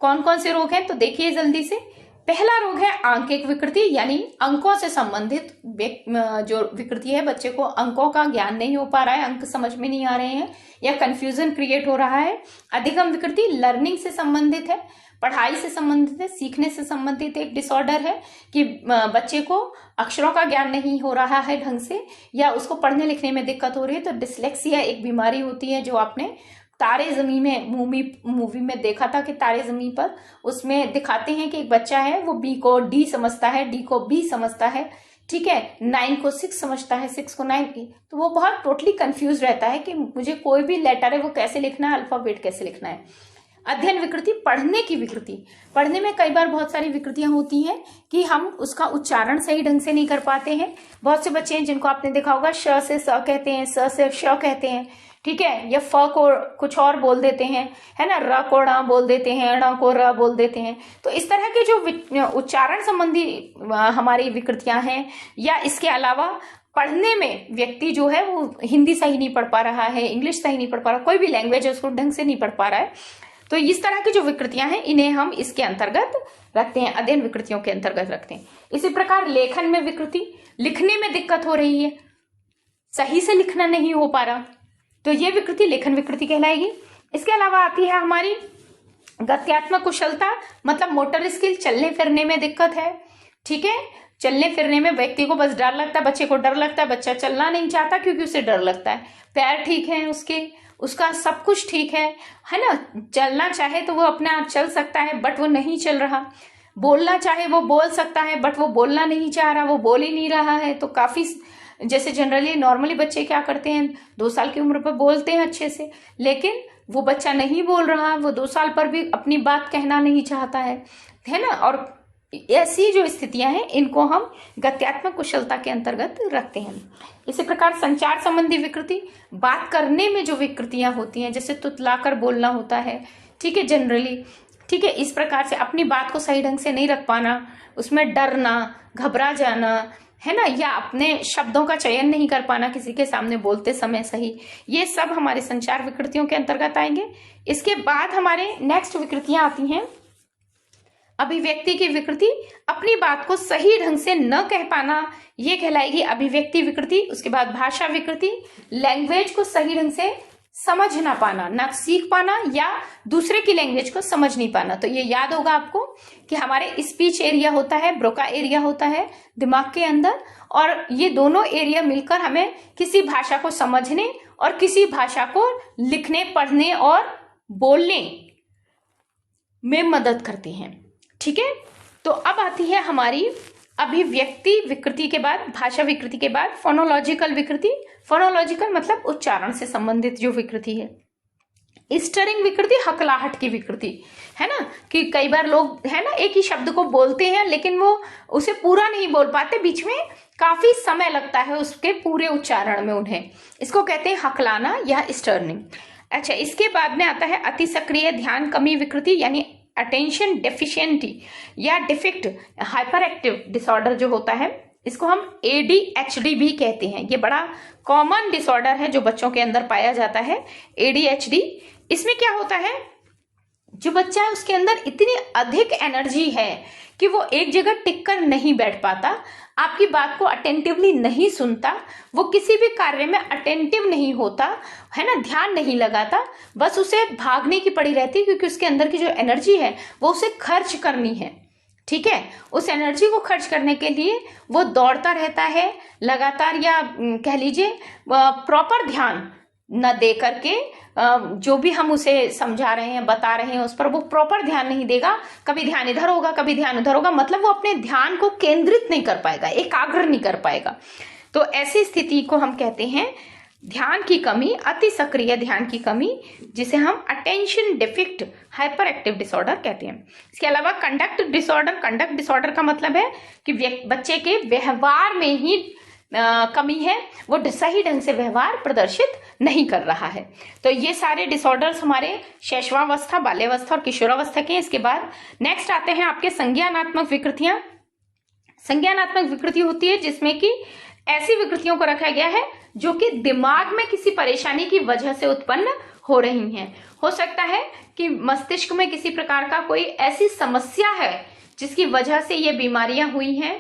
कौन कौन से रोग हैं तो देखिए जल्दी से। पहला रोग है आंकिक विकृति, यानी अंकों से संबंधित जो विकृति है, बच्चे को अंकों का ज्ञान नहीं हो पा रहा है, अंक समझ में नहीं आ रहे हैं या कंफ्यूजन क्रिएट हो रहा है। अधिगम विकृति लर्निंग से संबंधित है, पढ़ाई से संबंधित है, सीखने से संबंधित एक डिसऑर्डर है कि बच्चे को अक्षरों का ज्ञान नहीं हो रहा है ढंग से, या उसको पढ़ने लिखने में दिक्कत हो रही है। तो डिसलेक्सिया एक बीमारी होती है जो आपने तारे जमी में मूवी में देखा था कि तारे जमी पर उसमें दिखाते हैं कि एक बच्चा है, वो बी को डी समझता है, डी को बी समझता है, ठीक है, 9 को 6 समझता है, 6 को 9, तो वो बहुत टोटली कंफ्यूज रहता है कि मुझे कोई भी लेटर है वो कैसे लिखना है, अल्फाबेट कैसे लिखना है। अध्ययन विकृति पढ़ने की विकृति, पढ़ने में कई बार बहुत सारी विकृतियां होती हैं कि हम उसका उच्चारण सही ढंग से नहीं कर पाते हैं। बहुत से बच्चे हैं जिनको आपने देखा होगा श से स कहते हैं, स से श कहते हैं, ठीक है, या फ को कुछ और बोल देते हैं, है ना, र को ण बोल देते हैं, ण को र बोल देते हैं। तो इस तरह के जो उच्चारण संबंधी हमारी विकृतियां हैं, या इसके अलावा पढ़ने में व्यक्ति जो है वो हिंदी सही नहीं पढ़ पा रहा है, इंग्लिश सही नहीं पढ़ पा रहा, कोई भी लैंग्वेज है उसको ढंग से नहीं पढ़ पा रहा है, तो इस तरह की जो विकृतियां हैं इन्हें हम इसके अंतर्गत रखते हैं, अध्ययन विकृतियों के अंतर्गत रखते हैं। इसी प्रकार लेखन में विकृति, लिखने में दिक्कत हो रही है, सही से लिखना नहीं हो पा रहा, तो ये विकृति लेखन विकृति कहलाएगी। इसके अलावा आती है हमारी गत्यात्मक कुशलता, मतलब मोटर स्किल, चलने फिरने में दिक्कत है, ठीक है, चलने फिरने में व्यक्ति को बस डर लगता है, बच्चे को डर लगता है, बच्चा चलना नहीं चाहता क्योंकि उसे डर लगता है। पैर ठीक है उसका सब कुछ ठीक है ना, चलना चाहे तो वो अपने आप चल सकता है बट वो नहीं चल रहा, बोलना चाहे वो बोल सकता है बट वो बोलना नहीं चाह रहा, वो बोल ही नहीं रहा है। तो काफी जैसे जनरली नॉर्मली बच्चे क्या करते हैं, 2 साल की उम्र पर बोलते हैं अच्छे से, लेकिन वो बच्चा नहीं बोल रहा, वो 2 साल पर भी अपनी बात कहना नहीं चाहता है ना। और ऐसी जो स्थितियां हैं इनको हम गत्यात्मक कुशलता के अंतर्गत रखते हैं। इसी प्रकार संचार संबंधी विकृति, बात करने में जो विकृतियां होती हैं, जैसे तुतलाकर बोलना होता है, ठीक है, जनरली, ठीक है, इस प्रकार से अपनी बात को सही ढंग से नहीं रख पाना, उसमें डरना, घबरा जाना, है ना, या अपने शब्दों का चयन नहीं कर पाना किसी के सामने बोलते समय सही, ये सब हमारे संचार विकृतियों के अंतर्गत आएंगे। इसके बाद हमारे नेक्स्ट विकृतियां आती हैं अभिव्यक्ति की विकृति, अपनी बात को सही ढंग से न कह पाना, ये कहलाएगी अभिव्यक्ति विकृति। उसके बाद भाषा विकृति, लैंग्वेज को सही ढंग से समझ ना पाना, ना सीख पाना या दूसरे की लैंग्वेज को समझ नहीं पाना। तो ये याद होगा आपको कि हमारे स्पीच एरिया होता है, ब्रोका एरिया होता है दिमाग के अंदर, और ये दोनों एरिया मिलकर हमें किसी भाषा को समझने और किसी भाषा को लिखने, पढ़ने और बोलने में मदद करते हैं, ठीक है। तो अब आती है हमारी अभिव्यक्ति विकृति के बाद, भाषा विकृति के बाद फोनोलॉजिकल विकृति। फोनोलॉजिकल मतलब उच्चारण से संबंधित जो विकृति है। स्टरिंग विकृति, हकलाहट की विकृति, है ना, कि कई बार लोग है ना एक ही शब्द को बोलते हैं लेकिन वो उसे पूरा नहीं बोल पाते, बीच में काफी समय लगता है उसके पूरे उच्चारण में उन्हें, इसको कहते हैं हकलाना या स्टर्निंग। अच्छा, इसके बाद में आता है अति सक्रिय ध्यान कमी विकृति, यानी अटेंशन डेफिशिएंटी या डिफेक्ट हाइपर एक्टिव डिसऑर्डर जो होता है, इसको हम ADHD भी कहते हैं। ये बड़ा कॉमन डिसऑर्डर है जो बच्चों के अंदर पाया जाता है, ADHD। इसमें क्या होता है, जो बच्चा है उसके अंदर इतनी अधिक एनर्जी है कि वो एक जगह टिक कर नहीं बैठ पाता, आपकी बात को अटेंटिवली नहीं सुनता, वो किसी भी कार्य में अटेंटिव नहीं होता, है ना, ध्यान नहीं लगाता, बस उसे भागने की पड़ी रहती है क्योंकि उसके अंदर की जो एनर्जी है वो उसे खर्च करनी है, ठीक है। उस एनर्जी को खर्च करने के लिए वो दौड़ता रहता है लगातार, या कह लीजिए प्रॉपर ध्यान न दे करके जो भी हम उसे समझा रहे हैं, बता रहे हैं, उस पर वो प्रॉपर ध्यान नहीं देगा, कभी ध्यान इधर होगा कभी ध्यान उधर होगा, मतलब वो अपने ध्यान को केंद्रित नहीं कर पाएगा, एकाग्र नहीं कर पाएगा। तो ऐसी स्थिति को हम कहते हैं ध्यान की कमी, अति सक्रिय ध्यान की कमी, जिसे हम attention defect hyper active disorder कहते हैं। इसके अलावा कंडक्ट डिसऑर्डर, कंडक्ट डिसऑर्डर का मतलब है कि बच्चे के व्यवहार में ही कमी है, वो सही ढंग से व्यवहार प्रदर्शित नहीं कर रहा है। तो ये सारे डिसऑर्डर्स हमारे शैशवावस्था, बाल्यावस्था और किशोरावस्था के। इसके बाद नेक्स्ट आते हैं आपके संज्ञानात्मक विकृतियां। संज्ञानात्मक विकृति होती है जिसमें कि ऐसी विकृतियों को रखा गया है जो कि दिमाग में किसी परेशानी की वजह से उत्पन्न हो रही हैं। हो सकता है कि मस्तिष्क में किसी प्रकार का कोई ऐसी समस्या है जिसकी वजह से ये बीमारियां हुई हैं।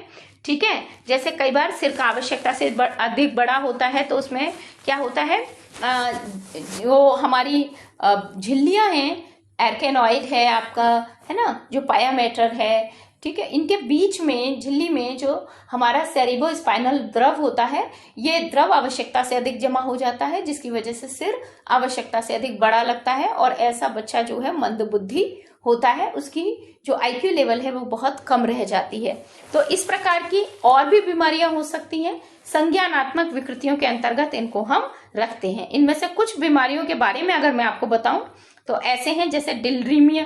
ठीक है, जैसे कई बार सिर का आवश्यकता से अधिक बड़ा होता है तो उसमें क्या होता है, जो हमारी झिल्लियां हैं, एर्केनॉइड है आपका, है ना, जो पाया मैटर है, ठीक है, इनके बीच में झिल्ली में जो हमारा सेरिब्रो स्पाइनल द्रव होता है, ये द्रव आवश्यकता से अधिक जमा हो जाता है, जिसकी वजह से सिर आवश्यकता से अधिक बड़ा लगता है और ऐसा बच्चा जो है मंदबुद्धि होता है, उसकी जो आईक्यू लेवल है वो बहुत कम रह जाती है। तो इस प्रकार की और भी बीमारियां हो सकती हैं, संज्ञानात्मक विकृतियों के अंतर्गत इनको हम रखते हैं। इनमें से कुछ बीमारियों के बारे में अगर मैं आपको बताऊं तो ऐसे हैं, जैसे डिलरीमिया,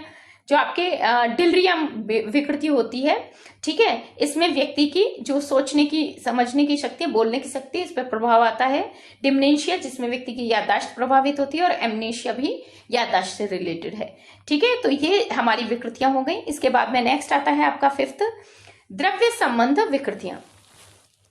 जो आपके डिलरियम विकृति होती है। ठीक है, इसमें व्यक्ति की जो सोचने की, समझने की शक्ति, बोलने की शक्ति, इस पर प्रभाव आता है। डिमनेशिया, जिसमें व्यक्ति की याददाश्त प्रभावित होती है, और एमनेशिया भी याददाश्त से रिलेटेड है। ठीक है, तो ये हमारी विकृतियां हो गई। इसके बाद में नेक्स्ट आता है आपका 5th, द्रव्य संबंध विकृतियां।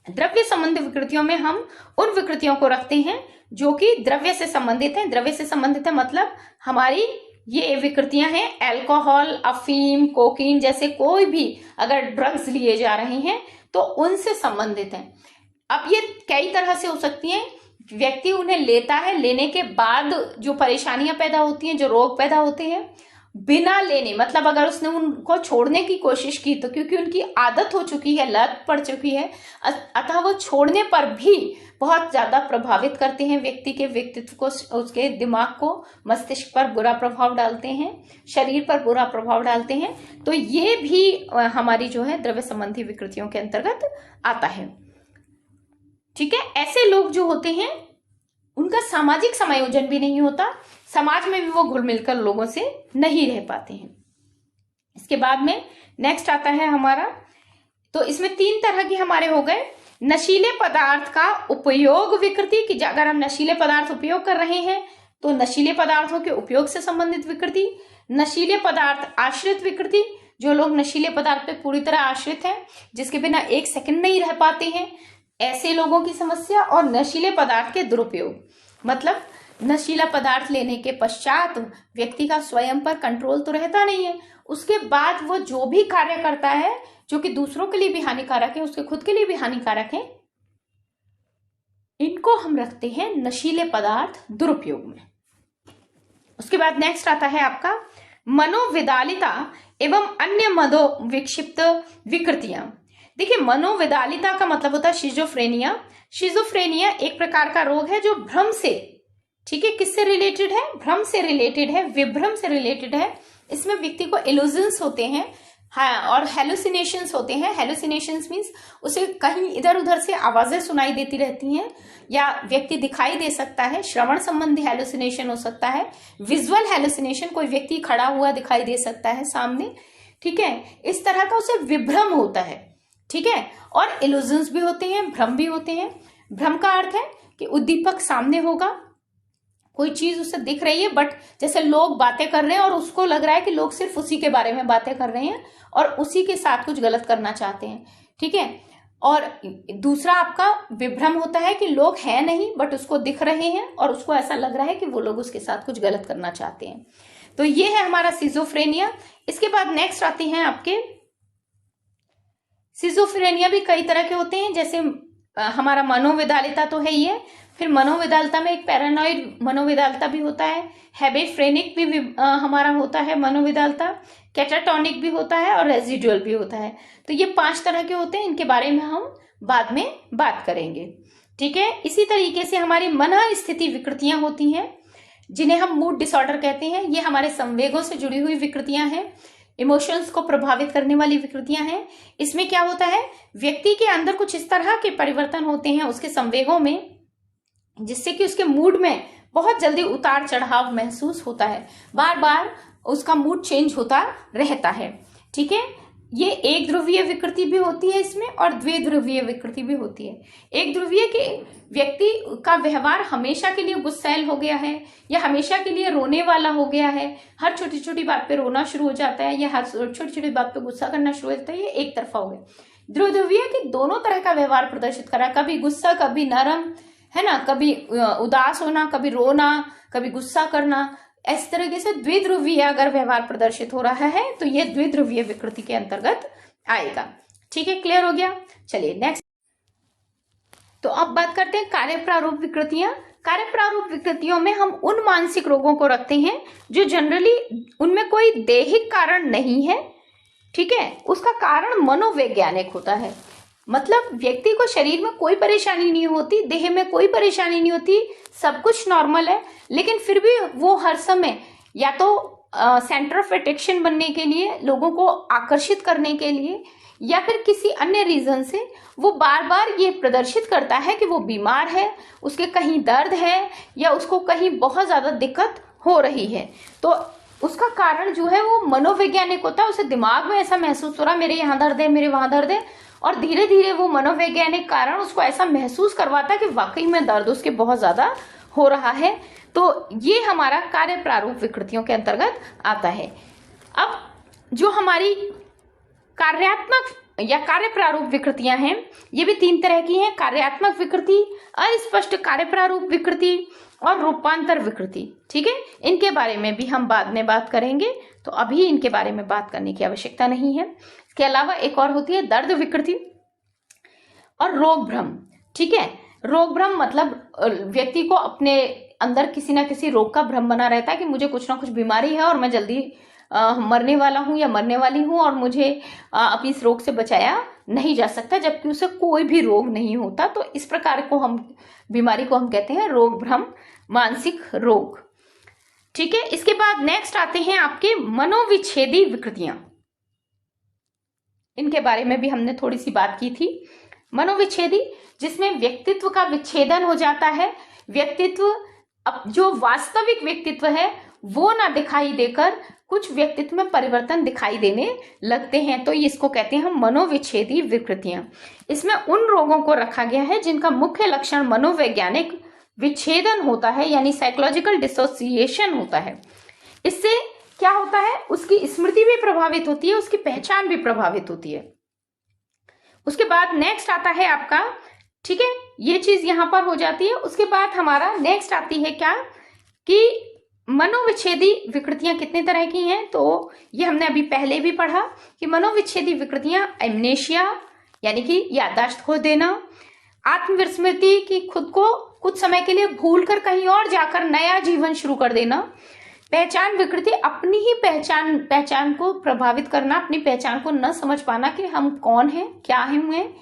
द्रव्य संबंध विकृतियों में हम उन विकृतियों को रखते हैं जो कि द्रव्य से संबंधित है। द्रव्य से संबंधित है मतलब हमारी ये विकृतियां हैं अल्कोहल, अफीम, कोकीन जैसे कोई भी अगर ड्रग्स लिए जा रहे हैं तो उनसे संबंधित हैं। अब ये कई तरह से हो सकती हैं, व्यक्ति उन्हें लेता है, लेने के बाद जो परेशानियां पैदा होती हैं, जो रोग पैदा होते हैं, बिना लेने, मतलब अगर उसने उनको छोड़ने की कोशिश की तो क्योंकि उनकी आदत हो चुकी है, लत पड़ चुकी है, अतः वो छोड़ने पर भी बहुत ज्यादा प्रभावित करते हैं व्यक्ति के व्यक्तित्व को, उसके दिमाग को, मस्तिष्क पर बुरा प्रभाव डालते हैं, शरीर पर बुरा प्रभाव डालते हैं। तो ये भी हमारी जो है द्रव्य संबंधी विकृतियों के अंतर्गत आता है। ठीक है, ऐसे लोग जो होते हैं उनका सामाजिक समायोजन भी नहीं होता, समाज में भी वो घुल मिलकर लोगों से नहीं रह पाते हैं। इसके बाद में नेक्स्ट आता है हमारा, तो इसमें 3 तरह के हमारे हो गए। नशीले पदार्थ का उपयोग विकृति, कि अगर हम नशीले पदार्थ उपयोग कर रहे हैं तो नशीले पदार्थों के उपयोग से संबंधित विकृति। नशीले पदार्थ आश्रित विकृति, जो लोग नशीले पदार्थ पे पूरी तरह आश्रित हैं, जिसके बिना 1 सेकंड नहीं रह पाते हैं, ऐसे लोगों की समस्या। और नशीले पदार्थ के दुरुपयोग, मतलब नशीला पदार्थ लेने के पश्चात व्यक्ति का स्वयं पर कंट्रोल तो रहता नहीं है, उसके बाद वो जो भी कार्य करता है जो कि दूसरों के लिए भी हानिकारक है, उसके खुद के लिए भी हानिकारक है, इनको हम रखते हैं नशीले पदार्थ दुरुपयोग में। उसके बाद नेक्स्ट आता है आपका मनोविदालिता एवं अन्य मनोविक्षिप्त विकृतियां। देखिए, मनोविदालिता का मतलब होता है शिजोफ्रेनिया। शिजोफ्रेनिया एक प्रकार का रोग है जो भ्रम से, ठीक है, किससे रिलेटेड है, भ्रम से रिलेटेड है, विभ्रम से रिलेटेड है। इसमें व्यक्ति को इल्यूजन्स होते हैं, हाँ, और हेलुसिनेशंस होते हैं। हेलुसिनेशंस मीन्स उसे कहीं इधर उधर से आवाजें सुनाई देती रहती हैं, या व्यक्ति दिखाई दे सकता है, श्रवण संबंधी हेलुसिनेशन हो सकता है, विजुअल हेलुसिनेशन, कोई व्यक्ति खड़ा हुआ दिखाई दे सकता है सामने, ठीक है, इस तरह का उसे विभ्रम होता है। ठीक है, और इल्यूजन्स भी होते हैं, भ्रम भी होते हैं। भ्रम का अर्थ है कि उद्दीपक सामने होगा, कोई चीज उसे दिख रही है, बट जैसे लोग बातें कर रहे हैं और उसको लग रहा है कि लोग सिर्फ उसी के बारे में बातें कर रहे हैं और उसी के साथ कुछ गलत करना चाहते हैं। ठीक है, और दूसरा आपका विभ्रम होता है कि लोग हैं नहीं बट उसको दिख रहे हैं और उसको ऐसा लग रहा है कि वो लोग उसके साथ कुछ गलत करना चाहते हैं। तो ये है हमारा सिजोफ्रेनिया। इसके बाद नेक्स्ट आते हैं आपके, सिजोफ्रेनिया भी कई तरह के होते हैं, जैसे हमारा मनोविदालिता तो है ही है, फिर मनोविदालिता में एक पैरानॉइड मनोविदालिता भी होता है, हेबेफ्रेनिक भी हमारा होता है मनोविदालिता, कैटाटॉनिक भी होता है और रेजिडुअल भी होता है। तो ये 5 तरह के होते हैं, इनके बारे में हम बाद में बात करेंगे। ठीक है, इसी तरीके से हमारी मन स्थिति विकृतियां होती हैं, जिन्हें हम मूड डिसऑर्डर कहते हैं। ये हमारे संवेगों से जुड़ी हुई विकृतियां हैं, इमोशंस को प्रभावित करने वाली विकृतियां हैं। इसमें क्या होता है, व्यक्ति के अंदर कुछ इस तरह के परिवर्तन होते हैं उसके संवेगों में, जिससे कि उसके मूड में बहुत जल्दी उतार चढ़ाव महसूस होता है, बार बार उसका मूड चेंज होता रहता है। ठीक है, ये एक ध्रुवीय विकृति भी होती है इसमें और द्विध्रुवीय विकृति भी होती है। एक ध्रुवीय के व्यक्ति का व्यवहार हमेशा के लिए गुस्सैल हो गया है या हमेशा के लिए रोने वाला हो गया है, हर छोटी छोटी बात पे रोना शुरू हो जाता है या हर छोटी छोटी बात पे गुस्सा करना शुरू हो जाता है, ये एक तरफा हो गया। द्विध्रुवीय के दोनों तरह का व्यवहार प्रदर्शित करा, कभी गुस्सा कभी नरम, है ना, कभी उदास होना, कभी रोना, कभी गुस्सा करना, इस तरीके से द्विध्रुवीय अगर व्यवहार प्रदर्शित हो रहा है तो ये द्विध्रुवीय विकृति के अंतर्गत आएगा। ठीक है, क्लियर हो गया। चलिए नेक्स्ट। तो अब बात करते हैं कार्य प्रारूप विकृतियां। कार्य प्रारूप विकृतियों में हम उन मानसिक रोगों को रखते हैं जो जनरली उनमें कोई दैहिक कारण नहीं है, ठीक है, उसका कारण मनोवैज्ञानिक होता है। मतलब व्यक्ति को शरीर में कोई परेशानी नहीं होती, देह में कोई परेशानी नहीं होती, सब कुछ नॉर्मल है, लेकिन फिर भी वो हर समय या तो सेंटर ऑफ अट्रैक्शन बनने के लिए, लोगों को आकर्षित करने के लिए, या फिर किसी अन्य रीजन से वो बार बार ये प्रदर्शित करता है कि वो बीमार है, उसके कहीं दर्द है या उसको कहीं बहुत ज्यादा दिक्कत हो रही है। तो उसका कारण जो है वो मनोवैज्ञानिक होता है। उसे दिमाग में ऐसा महसूस हो रहा, मेरे यहाँ दर्द है, मेरे वहां दर्द है, और धीरे धीरे वो मनोवैज्ञानिक कारण उसको ऐसा महसूस करवाता है कि वाकई में दर्द उसके बहुत ज्यादा हो रहा है। तो ये हमारा कार्य प्रारूप विकृतियों के अंतर्गत आता है। अब जो हमारी कार्यात्मक या कार्य प्रारूप विकृतियां हैं, ये भी 3 तरह की हैं। कार्यात्मक विकृति, अस्पष्ट कार्य प्रारूप विकृति और रूपांतर विकृति। ठीक है, इनके बारे में भी हम बाद में बात करेंगे, तो अभी इनके बारे में बात करने की आवश्यकता नहीं है। इसके अलावा एक और होती है दर्द विकृति और रोग भ्रम। ठीक है, रोग भ्रम मतलब व्यक्ति को अपने अंदर किसी ना किसी रोग का भ्रम बना रहता है कि मुझे कुछ ना कुछ बीमारी है और मैं जल्दी मरने वाला हूं या मरने वाली हूं और मुझे अभी इस रोग से बचाया नहीं जा सकता, जबकि उसे कोई भी रोग नहीं होता। तो इस प्रकार को हम बीमारी को हम कहते हैं रोग भ्रम, मानसिक रोग। ठीक है, इसके बाद नेक्स्ट आते हैं आपके मनोविच्छेदी विकृतियां। इनके बारे में भी हमने थोड़ी सी बात की थी। मनोविच्छेदी, जिसमें व्यक्तित्व का विच्छेदन हो जाता है, व्यक्तित्व अब जो वास्तविक व्यक्तित्व है वो ना दिखाई देकर कुछ व्यक्तित्व में परिवर्तन दिखाई देने लगते हैं, तो इसको कहते हैं मनोविच्छेदी विकृतियां। इसमें उन रोगों को रखा गया है जिनका मुख्य लक्षण मनोवैज्ञानिक विच्छेदन होता है, यानी साइकोलॉजिकल डिसोसिएशन होता है। इससे क्या होता है, उसकी स्मृति भी प्रभावित होती है, उसकी पहचान भी प्रभावित होती है। उसके बाद नेक्स्ट आता है आपका, ठीक है, ये चीज यहां पर हो जाती है। उसके बाद हमारा नेक्स्ट आती है क्या कि मनोविच्छेदी विकृतियां कितने तरह की हैं। तो ये हमने अभी पहले भी पढ़ा कि मनोविच्छेदी विकृतियां एमनेशिया यानी कि याददाश्त खो देना, आत्मविस्मृति की खुद को कुछ समय के लिए भूलकर कहीं और जाकर नया जीवन शुरू कर देना, पहचान विकृति अपनी ही पहचान को प्रभावित करना, अपनी पहचान को न समझ पाना कि हम कौन हैं, क्या हैं,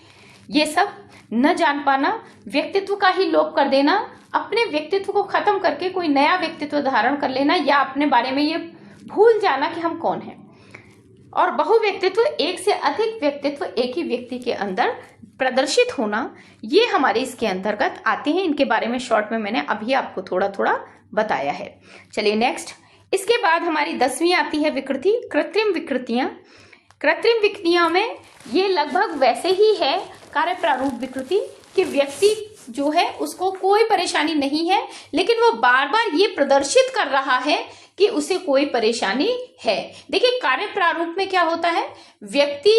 ये सब न जान पाना, व्यक्तित्व का ही लोप कर देना, अपने व्यक्तित्व को खत्म करके कोई नया व्यक्तित्व धारण कर लेना, या अपने बारे में ये भूल जाना कि हम कौन हैं। और बहुव्यक्तित्व, एक से अधिक व्यक्तित्व एक ही व्यक्ति के अंदर प्रदर्शित होना, ये हमारे इसके अंतर्गत आते हैं। इनके बारे में शॉर्ट में मैंने अभी आपको थोड़ा थोड़ा बताया है। चलिए नेक्स्ट, इसके बाद हमारी 10वीं आती है विकृति कृत्रिम विकृतियां। कृत्रिम विकृतियों में ये लगभग वैसे ही है कार्य प्रारूप विकृति कि व्यक्ति जो है उसको कोई परेशानी नहीं है, लेकिन वो बार बार ये प्रदर्शित कर रहा है कि उसे कोई परेशानी है। देखिए, कार्य प्रारूप में क्या होता है, व्यक्ति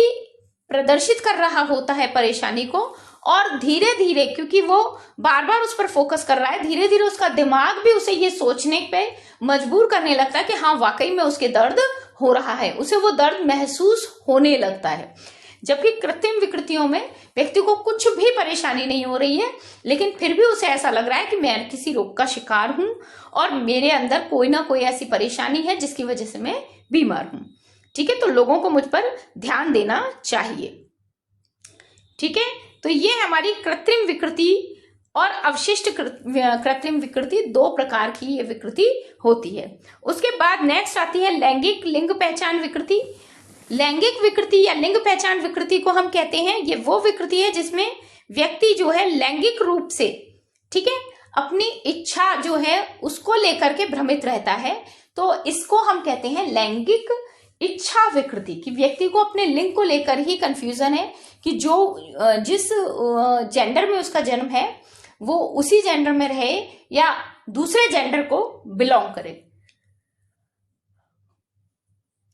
प्रदर्शित कर रहा होता है परेशानी को, और धीरे धीरे क्योंकि वो बार बार उस पर फोकस कर रहा है, धीरे धीरे उसका दिमाग भी उसे ये सोचने पे मजबूर करने लगता है कि हाँ वाकई में उसके दर्द हो रहा है, उसे वो दर्द महसूस होने लगता है। जबकि कृत्रिम विकृतियों में व्यक्ति को कुछ भी परेशानी नहीं हो रही है, लेकिन फिर भी उसे ऐसा लग रहा है कि मैं किसी रोग का शिकार हूं और मेरे अंदर कोई ना कोई ऐसी परेशानी है जिसकी वजह से मैं बीमार हूं। ठीक है, तो लोगों को मुझ पर ध्यान देना चाहिए। ठीक है, तो ये हमारी कृत्रिम विकृति और अवशिष्ट कृत्रिम विकृति, 2 प्रकार की ये विकृति होती है। उसके बाद नेक्स्ट आती है लैंगिक लिंग पहचान विकृति। लैंगिक विकृति या लिंग पहचान विकृति को हम कहते हैं, ये वो विकृति है जिसमें व्यक्ति जो है लैंगिक रूप से, ठीक है, अपनी इच्छा जो है उसको लेकर के भ्रमित रहता है। तो इसको हम कहते हैं लैंगिक इच्छा विकृति, कि व्यक्ति को अपने लिंग को लेकर ही कंफ्यूजन है कि जिस जेंडर में उसका जन्म है वो उसी जेंडर में रहे या दूसरे जेंडर को बिलोंग करे।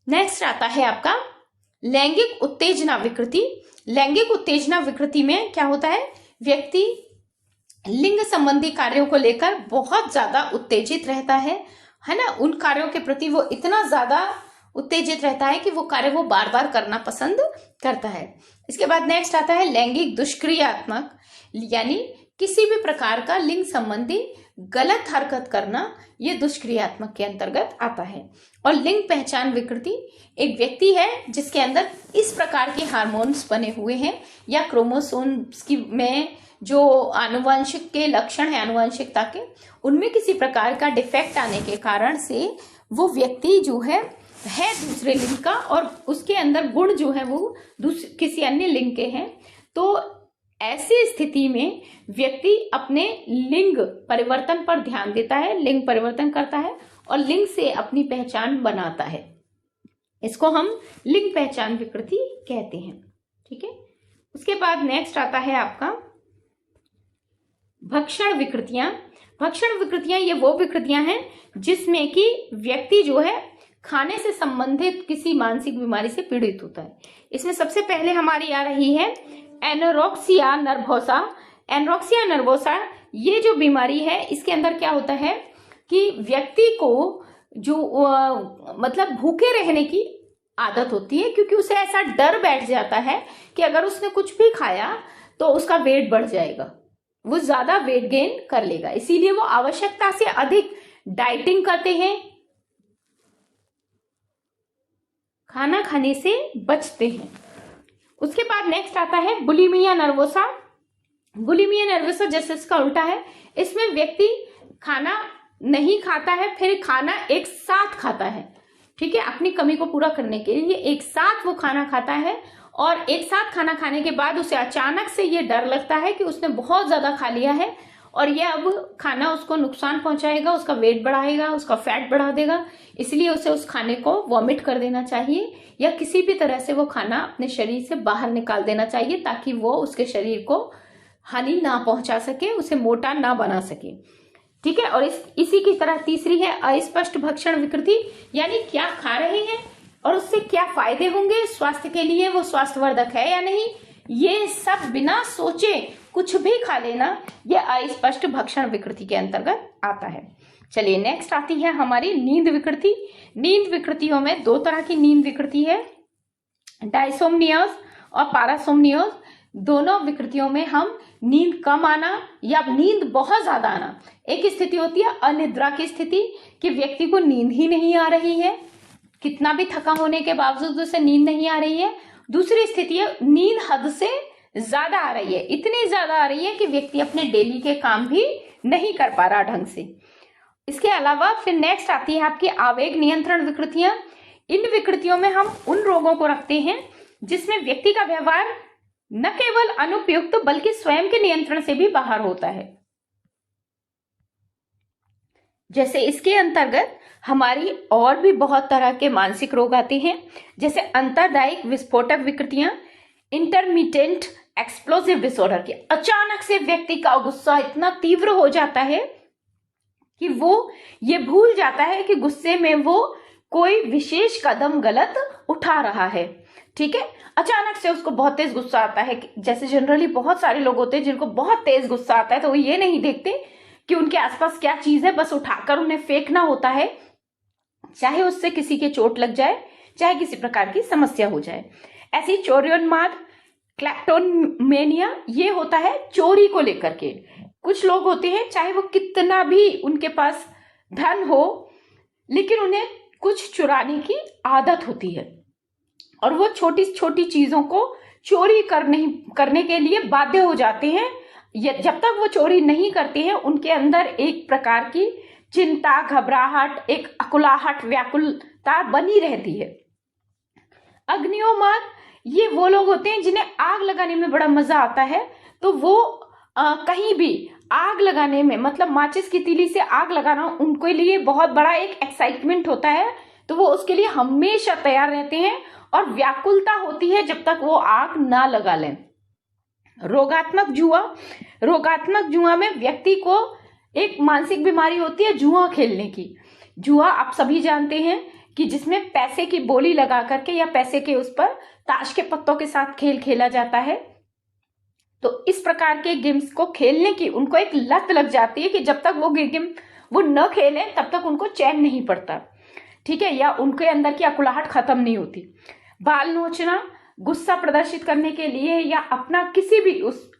नेक्स्ट आता है आपका लैंगिक उत्तेजना विकृति। लैंगिक उत्तेजना विकृति में क्या होता है, व्यक्ति लिंग संबंधी कार्यों को लेकर बहुत ज्यादा उत्तेजित रहता है है ना, उन कार्यों के प्रति वो इतना ज्यादा उत्तेजित रहता है कि वो कार्य वो बार बार करना पसंद करता है। इसके बाद नेक्स्ट आता है लैंगिक दुष्क्रियात्मक, यानी किसी भी प्रकार का लिंग संबंधी गलत हरकत करना, ये दुष्क्रियात्मक के अंतर्गत आता है। और लिंग पहचान विकृति एक व्यक्ति है जिसके अंदर इस प्रकार के हार्मोन्स बने हुए हैं या क्रोमोसोम्स की में जो आनुवंशिक के लक्षण है आनुवंशिकता के, उनमें किसी प्रकार का डिफेक्ट आने के कारण से वो व्यक्ति जो है दूसरे लिंग का और उसके अंदर गुण जो है वो किसी अन्य लिंग के हैं। तो ऐसी स्थिति में व्यक्ति अपने लिंग परिवर्तन पर ध्यान देता है, लिंग परिवर्तन करता है और लिंग से अपनी पहचान बनाता है। इसको हम लिंग पहचान विकृति कहते हैं। ठीक है, उसके बाद नेक्स्ट आता है आपका भक्षण विकृतियां। भक्षण विकृतियां ये वो विकृतियां हैं जिसमें कि व्यक्ति जो है खाने से संबंधित किसी मानसिक बीमारी से पीड़ित होता है। इसमें सबसे पहले हमारी आ रही है एनोरेक्सिया नर्वोसा। एनोरेक्सिया नर्वोसा ये जो बीमारी है, इसके अंदर क्या होता है कि व्यक्ति को जो मतलब भूखे रहने की आदत होती है, क्योंकि उसे ऐसा डर बैठ जाता है कि अगर उसने कुछ भी खाया तो उसका वेट बढ़ जाएगा, वो ज्यादा वेट गेन कर लेगा, इसीलिए वो आवश्यकता से अधिक डाइटिंग करते हैं, खाना खाने से बचते हैं। उसके बाद नेक्स्ट आता है बुलिमिया नर्वोसा। बुलिमिया नर्वोसा जैसे इसका उल्टा है, इसमें व्यक्ति खाना नहीं खाता है, फिर खाना एक साथ खाता है। ठीक है, अपनी कमी को पूरा करने के लिए एक साथ वो खाना खाता है और एक साथ खाना खाने के बाद उसे अचानक से ये डर लगता है कि उसने बहुत ज्यादा खा लिया है और ये अब खाना उसको नुकसान पहुंचाएगा, उसका वेट बढ़ाएगा, उसका फैट बढ़ा देगा, इसलिए उसे उस खाने को वॉमिट कर देना चाहिए या किसी भी तरह से वो खाना अपने शरीर से बाहर निकाल देना चाहिए ताकि वो उसके शरीर को हानि ना पहुंचा सके, उसे मोटा ना बना सके। ठीक है, और इसी की तरह तीसरी है अस्पष्ट भक्षण विकृति, यानी क्या खा रहे हैं और उससे क्या फायदे होंगे स्वास्थ्य के लिए, वो स्वास्थ्यवर्धक है या नहीं, ये सब बिना सोचे कुछ भी खा लेना, ये अस्पष्ट भक्षण विकृति के अंतर्गत आता है। चलिए नेक्स्ट आती है हमारी नींद विकृति। नींद विकृतियों में दो तरह की नींद विकृति है, डायसोम्नियास और पैरासोम्नियास। दोनों विकृतियों में हम नींद कम आना या नींद बहुत ज्यादा आना, एक स्थिति होती है अनिद्रा की स्थिति कि व्यक्ति को नींद ही नहीं आ रही है, कितना भी थका होने के बावजूद उसे नींद नहीं आ रही है। दूसरी स्थिति है नींद हद से ज्यादा आ रही है, इतनी ज्यादा आ रही है कि व्यक्ति अपने डेली के काम भी नहीं कर पा रहा ढंग से। इसके अलावा फिर नेक्स्ट आती है आपकी आवेग नियंत्रण विकृतियां। इन विकृतियों में हम उन रोगों को रखते हैं जिसमें व्यक्ति का व्यवहार न केवल अनुपयुक्त बल्कि स्वयं के नियंत्रण से भी बाहर होता है। जैसे इसके अंतर्गत हमारी और भी बहुत तरह के मानसिक रोग आते हैं, जैसे अंतरदायिक विस्फोटक विकृतियां, इंटरमिटेंट एक्सप्लोसिव डिसऑर्डर की अचानक से व्यक्ति का गुस्सा इतना तीव्र हो जाता है कि वो ये भूल जाता है कि गुस्से में वो कोई विशेष कदम गलत उठा रहा है। ठीक है, अचानक से उसको बहुत तेज गुस्सा आता है। जैसे जनरली बहुत सारे लोग होते हैं जिनको बहुत तेज गुस्सा आता है, तो वो ये नहीं देखते कि उनके आसपास क्या चीज है, बस उठाकर उन्हें फेंकना होता है, चाहे उससे किसी के चोट लग जाए, चाहे किसी प्रकार की समस्या हो जाए। ऐसी चोरियोन्माद, क्लैप्टोमेनिया, ये होता है चोरी को लेकर के। कुछ लोग होते हैं चाहे वो कितना भी उनके पास धन हो, लेकिन उन्हें कुछ चुराने की आदत होती है और वो छोटी छोटी चीजों को चोरी करने के लिए बाध्य हो जाते हैं। जब तक वो चोरी नहीं करते हैं उनके अंदर एक प्रकार की चिंता, घबराहट, एक अकुलाहट, व्याकुलता बनी रहती है। अग्नियोन्माद, ये वो लोग होते हैं जिन्हें आग लगाने में बड़ा मजा आता है, तो वो कहीं भी आग लगाने में, मतलब माचिस की तीली से आग लगाना उनके लिए बहुत बड़ा एक एक्साइटमेंट होता है, तो वो उसके लिए हमेशा तैयार रहते हैं और व्याकुलता होती है जब तक वो आग ना लगा लें। रोगात्मक जुआ, रोगात्मक जुआ में व्यक्ति को एक मानसिक बीमारी होती है जुआ खेलने की। जुआ आप सभी जानते हैं कि जिसमें पैसे की बोली लगा करके या पैसे के उस पर ताश के पत्तों के साथ खेल खेला जाता है। तो इस प्रकार के गेम्स को खेलने की उनको एक लत लग जाती है कि जब तक वो गेम वो न खेलें तब तक उनको चैन नहीं पड़ता, ठीक है, या उनके अंदर की अकुलाहट खत्म नहीं होती। बाल नोचना गुस्सा प्रदर्शित करने के लिए या अपना किसी भी उस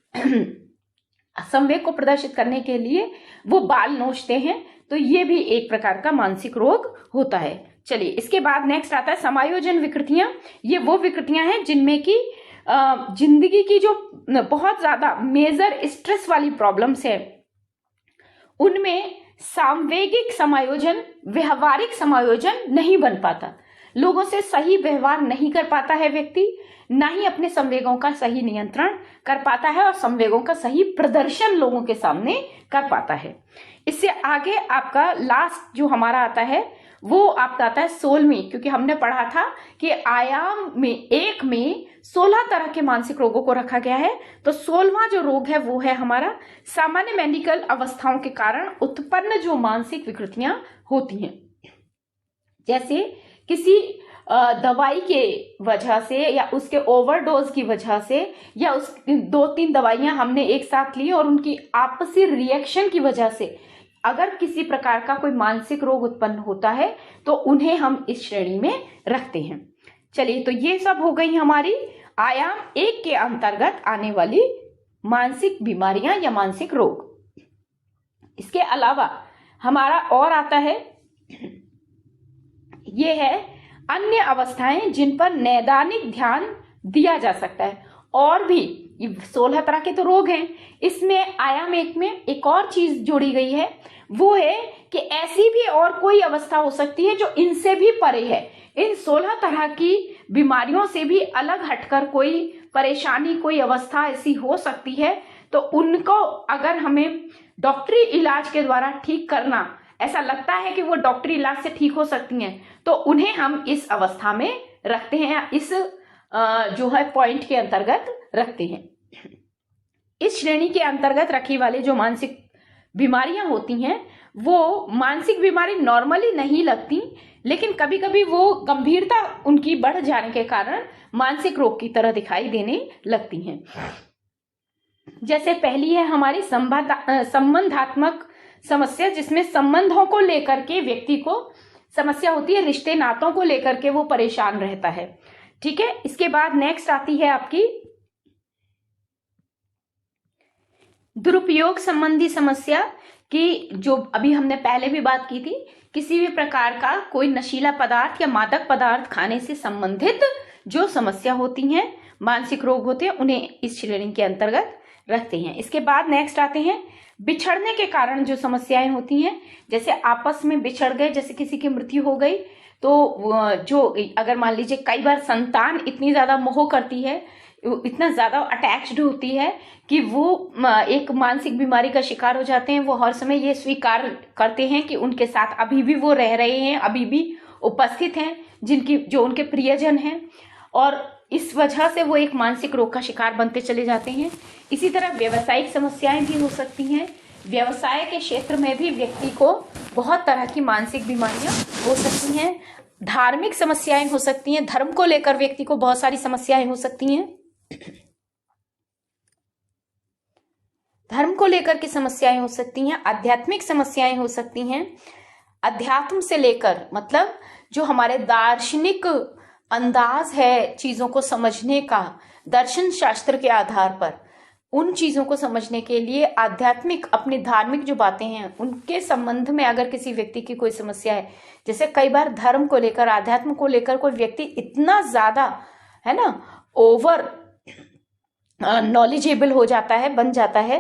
संवेग को प्रदर्शित करने के लिए वो बाल नोचते हैं, तो ये भी एक प्रकार का मानसिक रोग होता है। चलिए, इसके बाद नेक्स्ट आता है समायोजन विकृतियां। ये वो विकृतियां हैं जिनमें की जिंदगी की जो बहुत ज्यादा मेजर स्ट्रेस वाली प्रॉब्लम्स है, उनमें सामवेगिक समायोजन, व्यवहारिक समायोजन नहीं बन पाता। लोगों से सही व्यवहार नहीं कर पाता है व्यक्ति, ना ही अपने संवेगों का सही नियंत्रण कर पाता है और संवेगों का सही प्रदर्शन लोगों के सामने कर पाता है। इससे आगे आपका लास्ट जो हमारा आता है वो आपका आता है 16वीं, क्योंकि हमने पढ़ा था कि आयाम में 1 में 16 तरह के मानसिक रोगों को रखा गया है। तो 16वां जो रोग है वो है हमारा सामान्य मेडिकल अवस्थाओं के कारण उत्पन्न जो मानसिक विकृतियां होती हैं, जैसे किसी दवाई के वजह से या उसके ओवरडोज की वजह से, या उस 2-3 दवाइयां हमने एक साथ ली और उनकी आपसी रिएक्शन की वजह से अगर किसी प्रकार का कोई मानसिक रोग उत्पन्न होता है तो उन्हें हम इस श्रेणी में रखते हैं। चलिए, तो ये सब हो गई हमारी आयाम 1 के अंतर्गत आने वाली मानसिक बीमारियां या मानसिक रोग। इसके अलावा हमारा और आता है, ये है अन्य अवस्थाएं जिन पर नैदानिक ध्यान दिया जा सकता है। और भी 16 तरह के तो रोग हैं, इसमें आयाम 1 में एक और चीज जोड़ी गई है, वो है कि ऐसी भी और कोई अवस्था हो सकती है जो इनसे भी परे है। इन 16 तरह की बीमारियों से भी अलग हटकर कोई परेशानी, कोई अवस्था ऐसी हो सकती है, तो उनको अगर हमें डॉक्टरी इलाज के द्वारा ठीक करना, ऐसा लगता है कि वो डॉक्टरी इलाज से ठीक हो सकती हैं, तो उन्हें हम इस अवस्था में रखते हैं, इस जो है पॉइंट के अंतर्गत रखते हैं। इस श्रेणी के अंतर्गत रखी वाले जो मानसिक बीमारियां होती हैं वो मानसिक बीमारी नॉर्मली नहीं लगती, लेकिन कभी कभी वो गंभीरता उनकी बढ़ जाने के कारण मानसिक रोग की तरह दिखाई देने लगती हैं। जैसे पहली है हमारी संबंधात्मक समस्या, जिसमें संबंधों को लेकर के व्यक्ति को समस्या होती है, रिश्ते नातों को लेकर के वो परेशान रहता है, ठीक है। इसके बाद नेक्स्ट आती है आपकी दुरुपयोग संबंधी समस्या की, जो अभी हमने पहले भी बात की थी, किसी भी प्रकार का कोई नशीला पदार्थ या मादक पदार्थ खाने से संबंधित जो समस्या होती हैं, मानसिक रोग होते हैं, उन्हें इस श्रेणी के अंतर्गत रखते हैं। इसके बाद नेक्स्ट आते हैं बिछड़ने के कारण जो समस्याएं होती हैं, जैसे आपस में बिछड़ गए, जैसे किसी की मृत्यु हो गई, तो जो अगर मान लीजिए कई बार संतान इतनी ज्यादा मोह करती है, इतना ज्यादा अटैच्ड होती है कि वो एक मानसिक बीमारी का शिकार हो जाते हैं। वो हर समय ये स्वीकार करते हैं कि उनके साथ अभी भी वो रह रहे हैं, अभी भी उपस्थित हैं जो उनके प्रियजन हैं, और इस वजह से वो एक मानसिक रोग का शिकार बनते चले जाते हैं। इसी तरह व्यवसायिक समस्याएं भी हो सकती हैं। व्यवसाय के क्षेत्र में भी व्यक्ति को बहुत तरह की मानसिक बीमारियां हो सकती हैं। धार्मिक समस्याएं हो सकती हैं, धर्म को लेकर व्यक्ति को बहुत सारी समस्याएं हो सकती हैं। धर्म को लेकर की समस्याएं हो सकती हैं, आध्यात्मिक समस्याएं हो सकती हैं। अध्यात्म से लेकर मतलब जो हमारे दार्शनिक अंदाज है चीजों को समझने का, दर्शन शास्त्र के आधार पर उन चीजों को समझने के लिए आध्यात्मिक अपनी धार्मिक जो बातें हैं उनके संबंध में अगर किसी व्यक्ति की कोई समस्या है, जैसे कई बार धर्म को लेकर, आध्यात्म को लेकर कोई व्यक्ति इतना ज्यादा है ना ओवर नॉलेजेबल हो जाता है, बन जाता है,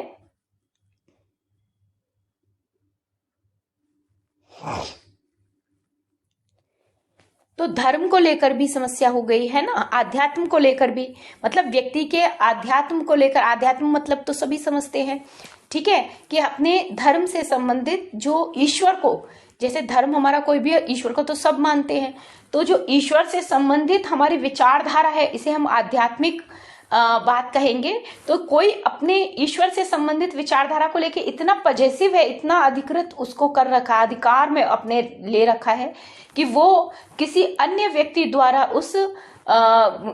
तो धर्म को लेकर भी समस्या हो गई है ना, आध्यात्म को लेकर भी, मतलब व्यक्ति के आध्यात्म को लेकर, आध्यात्म मतलब तो सभी समझते हैं, ठीक है, कि अपने धर्म से संबंधित जो ईश्वर को, जैसे धर्म हमारा कोई भी ईश्वर को तो सब मानते हैं, तो जो ईश्वर से संबंधित हमारी विचारधारा है इसे हम आध्यात्मिक बात कहेंगे तो कोई अपने ईश्वर से संबंधित विचारधारा को लेके इतना पजेसिव है, इतना अधिकृत उसको कर रखा है, अधिकार में अपने ले रखा है कि वो किसी अन्य व्यक्ति द्वारा उस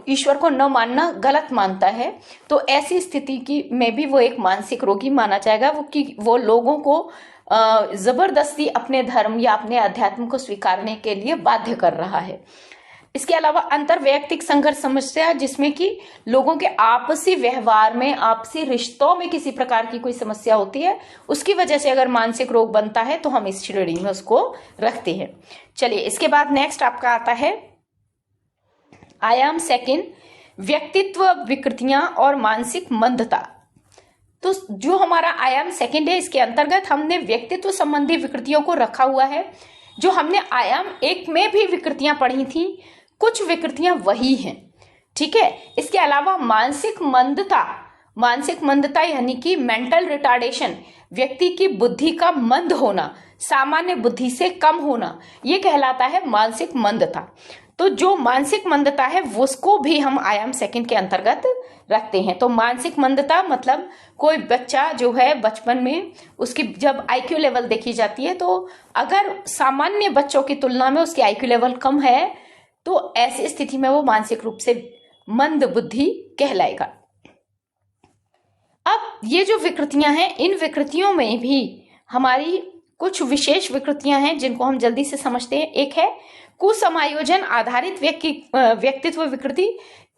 ईश्वर को न मानना गलत मानता है, तो ऐसी स्थिति की में भी वो एक मानसिक रोगी माना जाएगा। वो लोगों को जबरदस्ती अपने धर्म या अपने अध्यात्म को स्वीकारने के लिए बाध्य कर रहा है। इसके अलावा अंतरवैयक्तिक संघर्ष समस्या, जिसमें कि लोगों के आपसी व्यवहार में, आपसी रिश्तों में किसी प्रकार की कोई समस्या होती है, उसकी वजह से अगर मानसिक रोग बनता है तो हम इस श्रेणी में उसको रखते हैं। चलिए, इसके बाद नेक्स्ट आपका आता है आयाम सेकंड, व्यक्तित्व विकृतियां और मानसिक मंदता। तो जो हमारा आयाम सेकंड है, इसके अंतर्गत हमने व्यक्तित्व संबंधी विकृतियों को रखा हुआ है। जो हमने आयाम एक में भी विकृतियां पढ़ी थी, कुछ विकृतियां वही हैं, ठीक है। इसके अलावा मानसिक मंदता यानी कि मेंटल रिटार्डेशन, व्यक्ति की बुद्धि का मंद होना, सामान्य बुद्धि से कम होना, ये कहलाता है मानसिक मंदता। तो जो मानसिक मंदता है उसको भी हम आयाम सेकंड के अंतर्गत रखते हैं। तो मानसिक मंदता मतलब कोई बच्चा जो है बचपन में उसकी जब आईक्यू लेवल देखी जाती है, तो अगर सामान्य बच्चों की तुलना में उसकी आईक्यू लेवल कम है तो ऐसी स्थिति में वो मानसिक रूप से मंद बुद्धि कहलाएगा। अब ये जो विकृतियां हैं, इन विकृतियों में भी हमारी कुछ विशेष विकृतियां हैं जिनको हम जल्दी से समझते हैं। एक है कुसमायोजन आधारित व्यक्तित्व विकृति।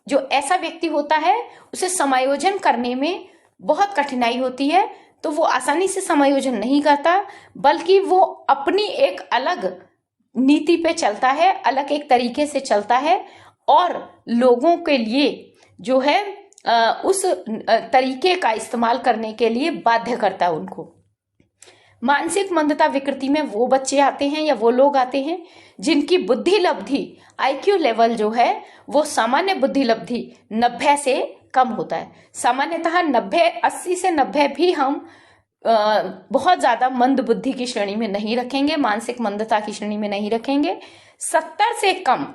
जो ऐसा व्यक्ति होता है उसे समायोजन करने में बहुत कठिनाई होती है, तो वो आसानी से समायोजन नहीं करता, बल्कि वो अपनी एक अलग नीति पे चलता है, अलग एक तरीके से चलता है और लोगों के लिए जो है उस तरीके का इस्तेमाल करने के लिए बाध्य करता है उनको। मानसिक मंदता विकृति में वो बच्चे आते हैं या वो लोग आते हैं जिनकी बुद्धि लब्धि आईक्यू लेवल जो है वो सामान्य बुद्धि लब्धि 90 से कम होता है। सामान्यतः 80 से 90 भी हम बहुत ज्यादा मंद बुद्धि की श्रेणी में नहीं रखेंगे, मानसिक मंदता की श्रेणी में नहीं रखेंगे। 70 से कम,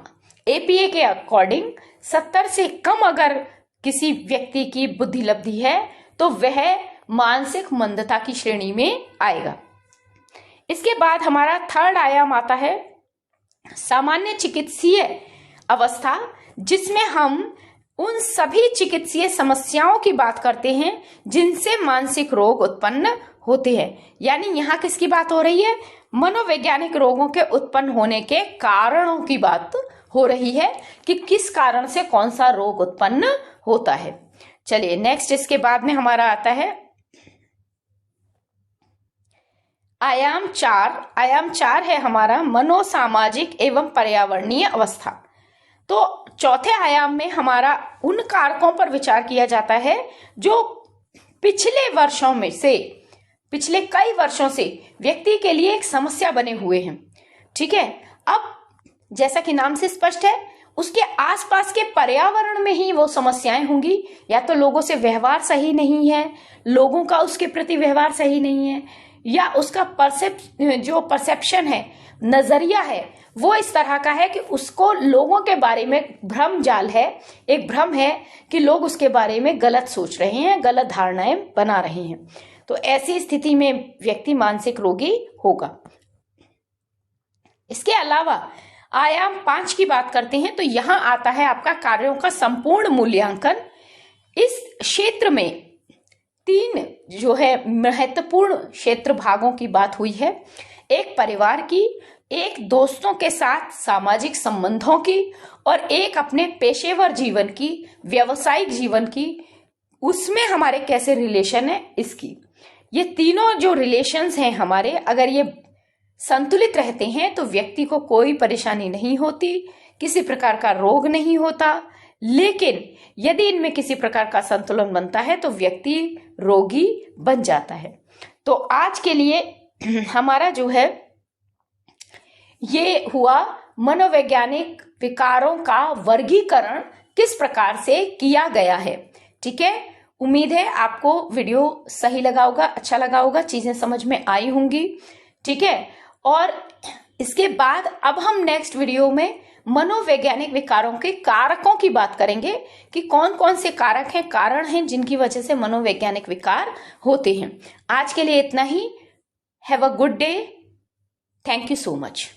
एपीए के अकॉर्डिंग 70 से कम अगर किसी व्यक्ति की बुद्धि लब्धि है तो वह मानसिक मंदता की श्रेणी में आएगा। इसके बाद हमारा थर्ड आयाम आता है सामान्य चिकित्सीय अवस्था, जिसमें हम उन सभी चिकित्सीय समस्याओं की बात करते हैं जिनसे मानसिक रोग उत्पन्न होते हैं। यानी यहाँ किसकी बात हो रही है? मनोवैज्ञानिक रोगों के उत्पन्न होने के कारणों की बात हो रही है कि किस कारण से कौन सा रोग उत्पन्न होता है। चलिए नेक्स्ट, इसके बाद में हमारा आता है आयाम 4। आयाम 4 है हमारा मनोसामाजिक एवं पर्यावरणीय अवस्था। तो चौथे आयाम में हमारा उन कारकों पर विचार किया जाता है जो पिछले कई वर्षों से व्यक्ति के लिए एक समस्या बने हुए हैं, ठीक है। अब जैसा कि नाम से स्पष्ट है, उसके आसपास के पर्यावरण में ही वो समस्याएं होंगी। या तो लोगों से व्यवहार सही नहीं है, लोगों का उसके प्रति व्यवहार सही नहीं है, या उसका परसेप्शन है, नजरिया है, वो इस तरह का है कि उसको लोगों के बारे में भ्रम जाल है, एक भ्रम है कि लोग उसके बारे में गलत सोच रहे हैं, गलत धारणाएं बना रहे हैं। तो ऐसी स्थिति में व्यक्ति मानसिक रोगी होगा। इसके अलावा आयाम 5 की बात करते हैं तो यहां आता है आपका कार्यों का संपूर्ण मूल्यांकन। इस क्षेत्र में 3 जो है महत्वपूर्ण क्षेत्र भागों की बात हुई है। एक परिवार की, एक दोस्तों के साथ सामाजिक संबंधों की, और एक अपने पेशेवर जीवन की, व्यावसायिक जीवन की, उसमें हमारे कैसे रिलेशन है इसकी। ये तीनों जो रिलेशंस हैं हमारे, अगर ये संतुलित रहते हैं तो व्यक्ति को कोई परेशानी नहीं होती, किसी प्रकार का रोग नहीं होता। लेकिन यदि इनमें किसी प्रकार का संतुलन बनता है तो व्यक्ति रोगी बन जाता है। तो आज के लिए हमारा जो है ये हुआ मनोवैज्ञानिक विकारों का वर्गीकरण किस प्रकार से किया गया है, ठीक है। उम्मीद है आपको वीडियो सही लगा होगा, अच्छा लगा होगा, चीजें समझ में आई होंगी, ठीक है। और इसके बाद अब हम नेक्स्ट वीडियो में मनोवैज्ञानिक विकारों के कारकों की बात करेंगे कि कौन कौन से कारक हैं, कारण हैं जिनकी वजह से मनोवैज्ञानिक विकार होते हैं। आज के लिए इतना ही। Have a good day. Thank you so much.